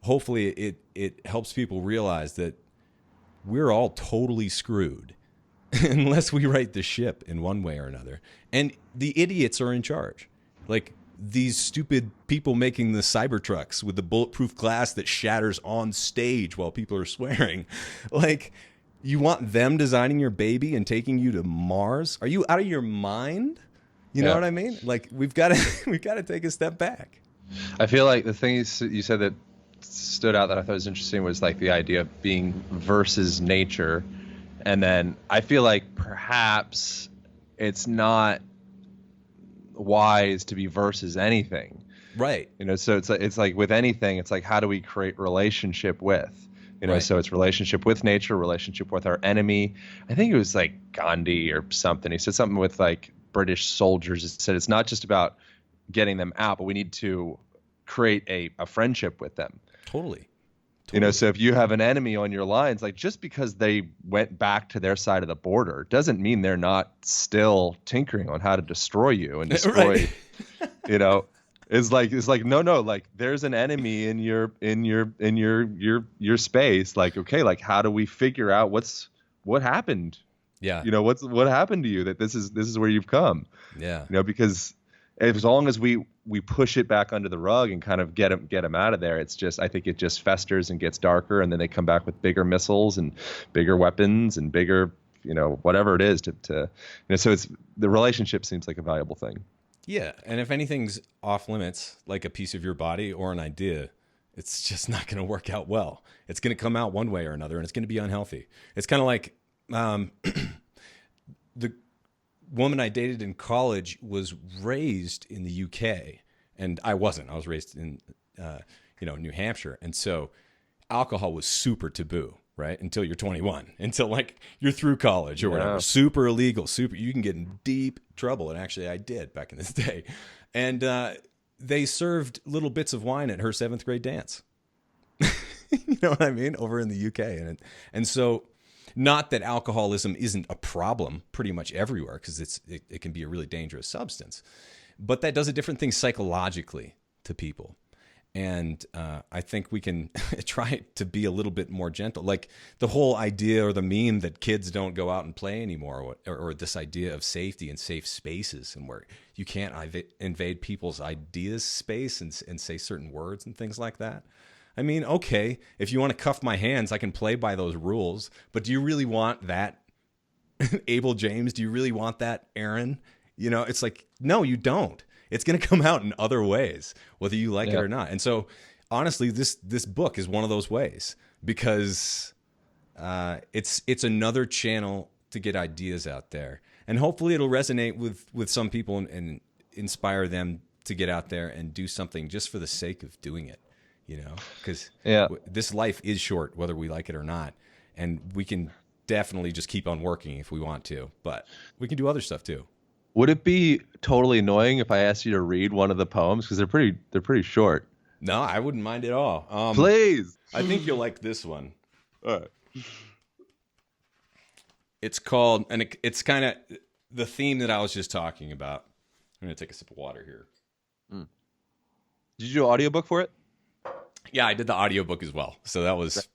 Hopefully it helps people realize that we're all totally screwed unless we right the ship in one way or another. And the idiots are in charge. Like these stupid people making the Cybertrucks with the bulletproof glass that shatters on stage while people are swearing. Like, you want them designing your baby and taking you to Mars? Are you out of your mind? You know what I mean? Like, we've got to take a step back. I feel like the thing you said that stood out that I thought was interesting was like the idea of being versus nature. And then I feel like perhaps it's not wise to be versus anything, right? So it's like with anything, it's like, how do we create relationship with, so it's relationship with nature, relationship with our enemy. I think it was like Gandhi or something, he said something with like British soldiers. It said it's not just about getting them out, but we need to create a friendship with them. Totally. So if you have an enemy on your lines, like just because they went back to their side of the border doesn't mean they're not still tinkering on how to destroy you and destroy, it's like, no, like there's an enemy in your space. Like, okay, like how do we figure out what happened? Yeah. What happened to you that this is where you've come? Yeah. Because as long as we push it back under the rug and kind of get them out of there, I think it just festers and gets darker, and then they come back with bigger missiles and bigger weapons and bigger, whatever it is so it's, the relationship seems like a valuable thing. Yeah. And if anything's off limits, like a piece of your body or an idea, it's just not going to work out well. It's going to come out one way or another, and it's going to be unhealthy. It's kind of like, the woman I dated in college was raised in the UK, and I wasn't. I was raised in, New Hampshire. And so alcohol was super taboo, right? Until you're 21, until like you're through college or whatever. Super illegal, you can get in deep trouble. And actually I did back in this day. And they served little bits of wine at her 7th grade dance. You know what I mean? Over in the UK. And so, not that alcoholism isn't a problem pretty much everywhere, because it can be a really dangerous substance, but that does a different thing psychologically to people. And I think we can try to be a little bit more gentle. Like the whole idea or the meme that kids don't go out and play anymore, or this idea of safety and safe spaces, and where you can't invade people's ideas space and say certain words and things like that. I mean, okay, if you want to cuff my hands, I can play by those rules. But do you really want that, Abel James? Do you really want that, Aaron? It's like, no, you don't. It's going to come out in other ways, whether you like it or not. And so, honestly, this book is one of those ways, because it's another channel to get ideas out there. And hopefully it'll resonate with some people and inspire them to get out there and do something just for the sake of doing it. Because this life is short, whether we like it or not. And we can definitely just keep on working if we want to, but we can do other stuff too. Would it be totally annoying if I asked you to read one of the poems? Because they're pretty short. No, I wouldn't mind at all. Please. I think you'll like this one. All right. It's called, and it's kind of the theme that I was just talking about. I'm going to take a sip of water here. Did you do an audiobook for it? Yeah, I did the audiobook as well. So that was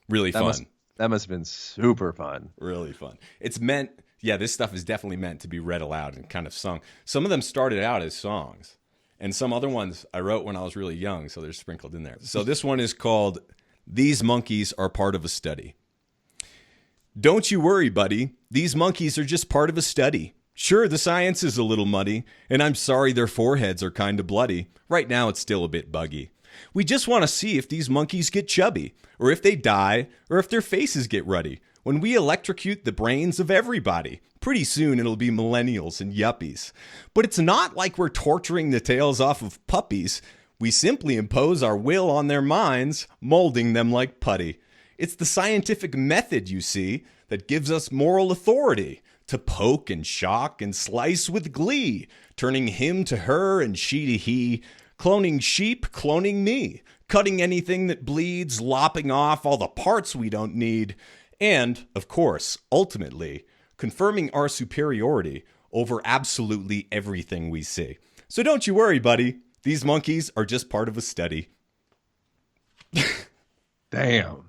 really fun. That must have been super fun. Really fun. It's meant, this stuff is definitely meant to be read aloud and kind of sung. Some of them started out as songs, and some other ones I wrote when I was really young, so they're sprinkled in there. So this one is called These Monkeys Are Part of a Study. Don't you worry, buddy. These monkeys are just part of a study. Sure, the science is a little muddy, and I'm sorry their foreheads are kind of bloody. Right now, it's still a bit buggy. We just want to see if these monkeys get chubby, or if they die, or if their faces get ruddy. When we electrocute the brains of everybody, pretty soon it'll be millennials and yuppies. But it's not like we're torturing the tails off of puppies. We simply impose our will on their minds, molding them like putty. It's the scientific method, you see, that gives us moral authority to poke and shock and slice with glee, turning him to her and she to he, cloning sheep, cloning me, cutting anything that bleeds, lopping off all the parts we don't need, and, of course, ultimately, confirming our superiority over absolutely everything we see. So don't you worry, buddy. These monkeys are just part of a study. Damn.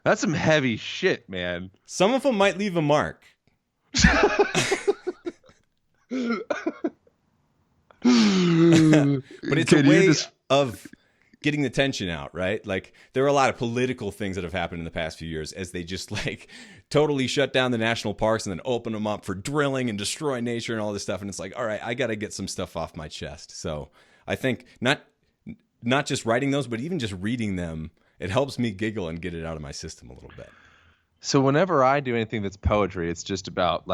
That's some heavy shit, man. Some of them might leave a mark. But it's a way of getting the tension out, right? Like, there are a lot of political things that have happened in the past few years as they just like totally shut down the national parks and then open them up for drilling and destroy nature and all this stuff. And it's like, all right, I got to get some stuff off my chest. So I think not just writing those, but even just reading them, it helps me giggle and get it out of my system a little bit. So whenever I do anything that's poetry, it's just about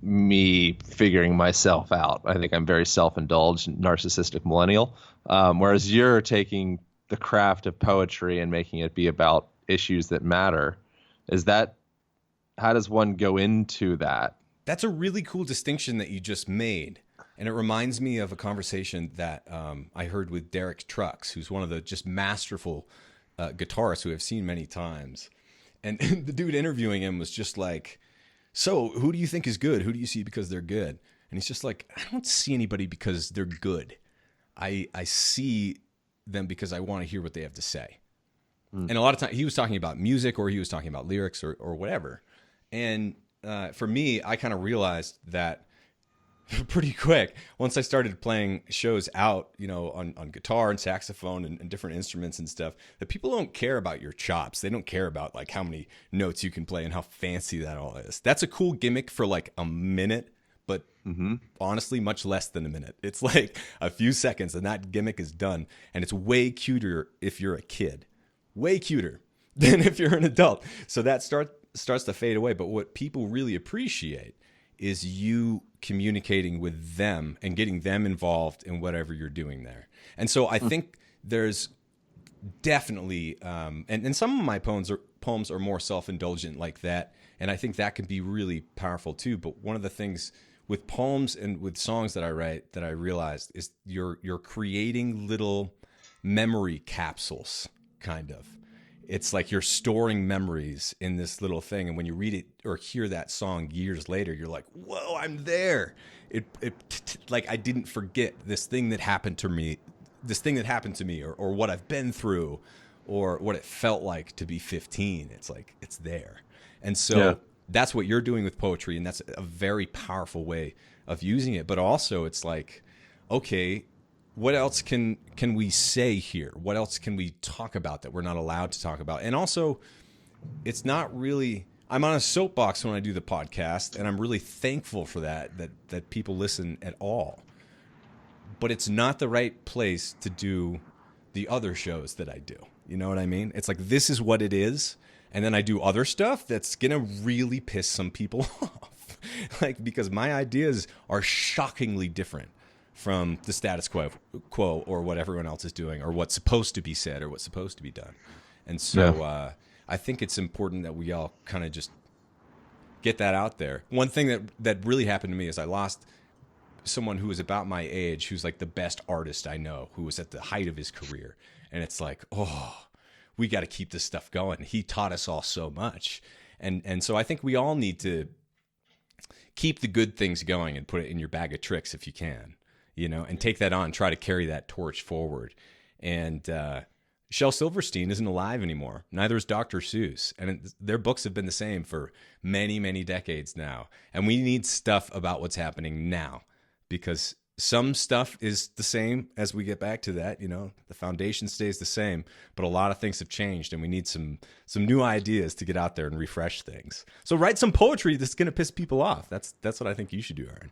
me figuring myself out. I think I'm very self-indulged, narcissistic millennial. Whereas you're taking the craft of poetry and making it be about issues that matter. How does one go into that? That's a really cool distinction that you just made. And it reminds me of a conversation that I heard with Derek Trucks, who's one of the just masterful guitarists who I've seen many times. And the dude interviewing him was just like, so who do you think is good? Who do you see because they're good? And he's just like, I don't see anybody because they're good. I see them because I want to hear what they have to say. And a lot of times he was talking about music or he was talking about lyrics or whatever. And for me, I kind of realized that pretty quick once I started playing shows out, on guitar and saxophone and different instruments and stuff, that people don't care about your chops. They don't care about like how many notes you can play and how fancy that all is. That's a cool gimmick for like a minute, but honestly, much less than a minute. It's like a few seconds and that gimmick is done. And it's way cuter if you're a kid, way cuter than if you're an adult. So that starts to fade away. But what people really appreciate is you communicating with them and getting them involved in whatever you're doing there. And so I think there's definitely, and some of my poems are more self-indulgent like that. And I think that can be really powerful too. But one of the things with poems and with songs that I write that I realized is you're creating little memory capsules, kind of. It's like you're storing memories in this little thing. And when you read it or hear that song years later, you're like, whoa, I'm there. Like I didn't forget this thing that happened to me, or what I've been through or what it felt like to be 15. It's like, it's there. And so that's what you're doing with poetry. And that's a very powerful way of using it. But also it's like, okay, what else can we say here? What else can we talk about that we're not allowed to talk about? And also, it's not really, I'm on a soapbox when I do the podcast, and I'm really thankful for that people listen at all. But it's not the right place to do the other shows that I do. You know what I mean? It's like, this is what it is. And then I do other stuff that's going to really piss some people off. Like, because my ideas are shockingly different from the status quo or what everyone else is doing or what's supposed to be said or what's supposed to be done. And so I think it's important that we all kind of just get that out there. One thing that really happened to me is I lost someone who was about my age, who's like the best artist I know, who was at the height of his career. And it's like, oh, we got to keep this stuff going. He taught us all so much. And so I think we all need to keep the good things going and put it in your bag of tricks if you can, and take that on, try to carry that torch forward. And Shel Silverstein isn't alive anymore. Neither is Dr. Seuss. And their books have been the same for many, many decades now. And we need stuff about what's happening now, because some stuff is the same as we get back to that. The foundation stays the same, but a lot of things have changed, and we need some new ideas to get out there and refresh things. So write some poetry that's going to piss people off. That's what I think you should do, Aaron.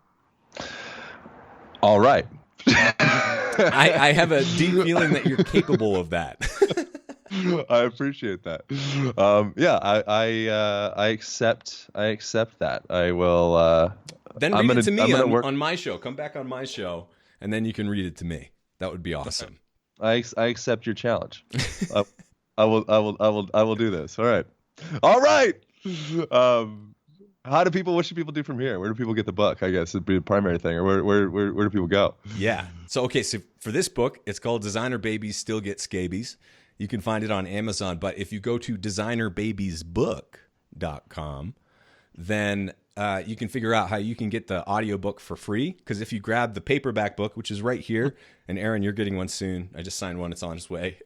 All right. I have a deep feeling that you're capable of that. I appreciate that. I accept that. I will. Then read it to me on my show. Come back on my show, and then you can read it to me. That would be awesome. I accept your challenge. I will do this. All right. What should people do from here? Where do people get the book? I guess it'd be the primary thing. Or where do people go? Yeah. So for this book, it's called Designer Babies Still Get Scabies. You can find it on Amazon. But if you go to designerbabiesbook.com, then you can figure out how you can get the audiobook for free. Because if you grab the paperback book, which is right here, and Aaron, you're getting one soon. I just signed one. It's on its way.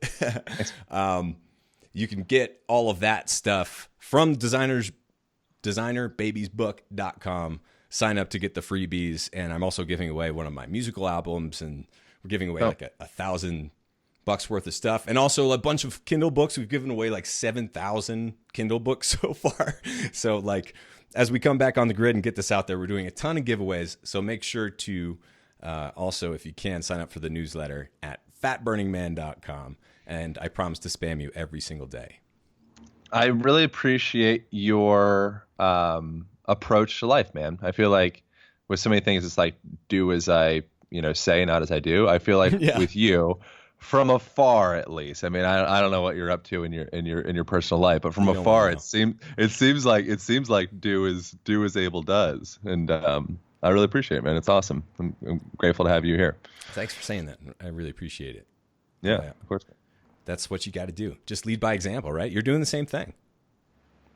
You can get all of that stuff from designerbabiesbook.com. Sign up to get the freebies. And I'm also giving away one of my musical albums, and we're giving away like $1,000 worth of stuff, and also a bunch of Kindle books. We've given away like 7,000 Kindle books so far. So like, as we come back on the grid and get this out there, we're doing a ton of giveaways. So make sure to also, if you can, sign up for the newsletter at fatburningman.com. And I promise to spam you every single day. I really appreciate your approach to life, man. I feel like with so many things, it's like do as I say, not as I do. I feel like with you, from afar at least. I mean, I don't know what you're up to in your personal life, but from afar, it seems like do as Abel does, and I really appreciate it, man. It's awesome. I'm grateful to have you here. Thanks for saying that. I really appreciate it. Yeah, of course. That's what you got to do. Just lead by example, right? You're doing the same thing.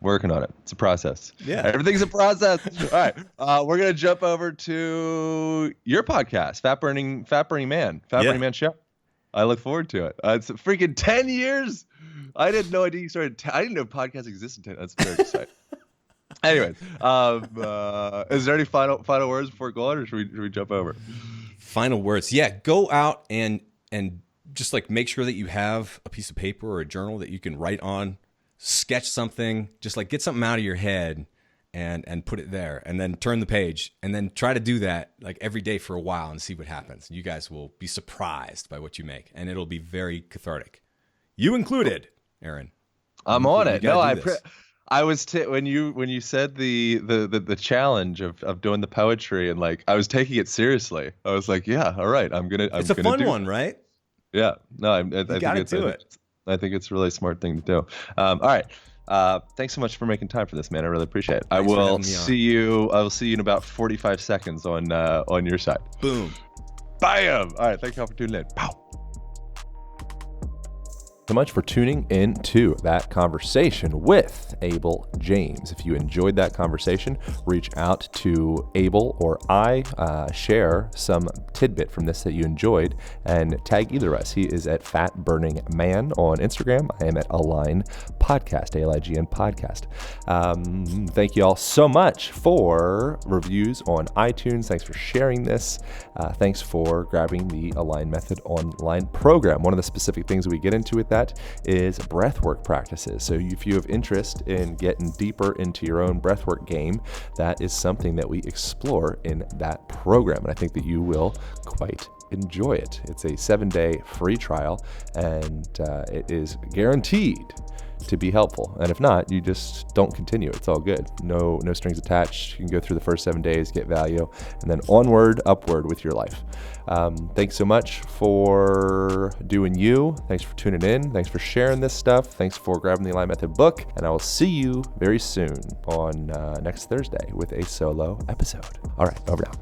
Working on it. It's a process. Yeah. Everything's a process. All right. We're going to jump over to your podcast, Fat Burning Man Show. I look forward to it. It's freaking 10 years. I didn't know you started. I didn't know podcasts existed. That's very exciting. Anyways, is there any final words before going, or should we jump over? Final words. Yeah. Go out and just like make sure that you have a piece of paper or a journal that you can write on, sketch something, just like get something out of your head and put it there, and then turn the page, and then try to do that like every day for a while and see what happens. You guys will be surprised by what you make, and it'll be very cathartic. You included, Aaron. I'm on it. No, I was when you said the challenge of doing the poetry, and like I was taking it seriously. I was like, yeah, all right, it's a fun one, right? Yeah. No, I think I think it's a really smart thing to do. All right. Thanks so much for making time for this, man. I really appreciate it. I will see you in about 45 seconds on your side. Boom. Bam. All right. Thank you all for tuning in. Pow. So much for tuning in to that conversation with Abel James. If you enjoyed that conversation, reach out to Abel or I, share some tidbit from this that you enjoyed, and tag either of us. He is at Fat Burning Man on Instagram. I am at Align Podcast, ALIGN Podcast. Thank you all so much for reviews on iTunes. Thanks for sharing this. Thanks for grabbing the Align Method online program. One of the specific things we get into with that is breathwork practices. So if you have interest in getting deeper into your own breathwork game, that is something that we explore in that program. And I think that you will quite enjoy it. It's a 7-day free trial, and it is guaranteed to be helpful. And if not, you just don't continue. It's all good. No strings attached. You can go through the first 7 days, get value, and then onward, upward with your life. Thanks so much for doing you. Thanks for tuning in. Thanks for sharing this stuff. Thanks for grabbing the Align Method book. And I will see you very soon on next Thursday with a solo episode. All right, over now.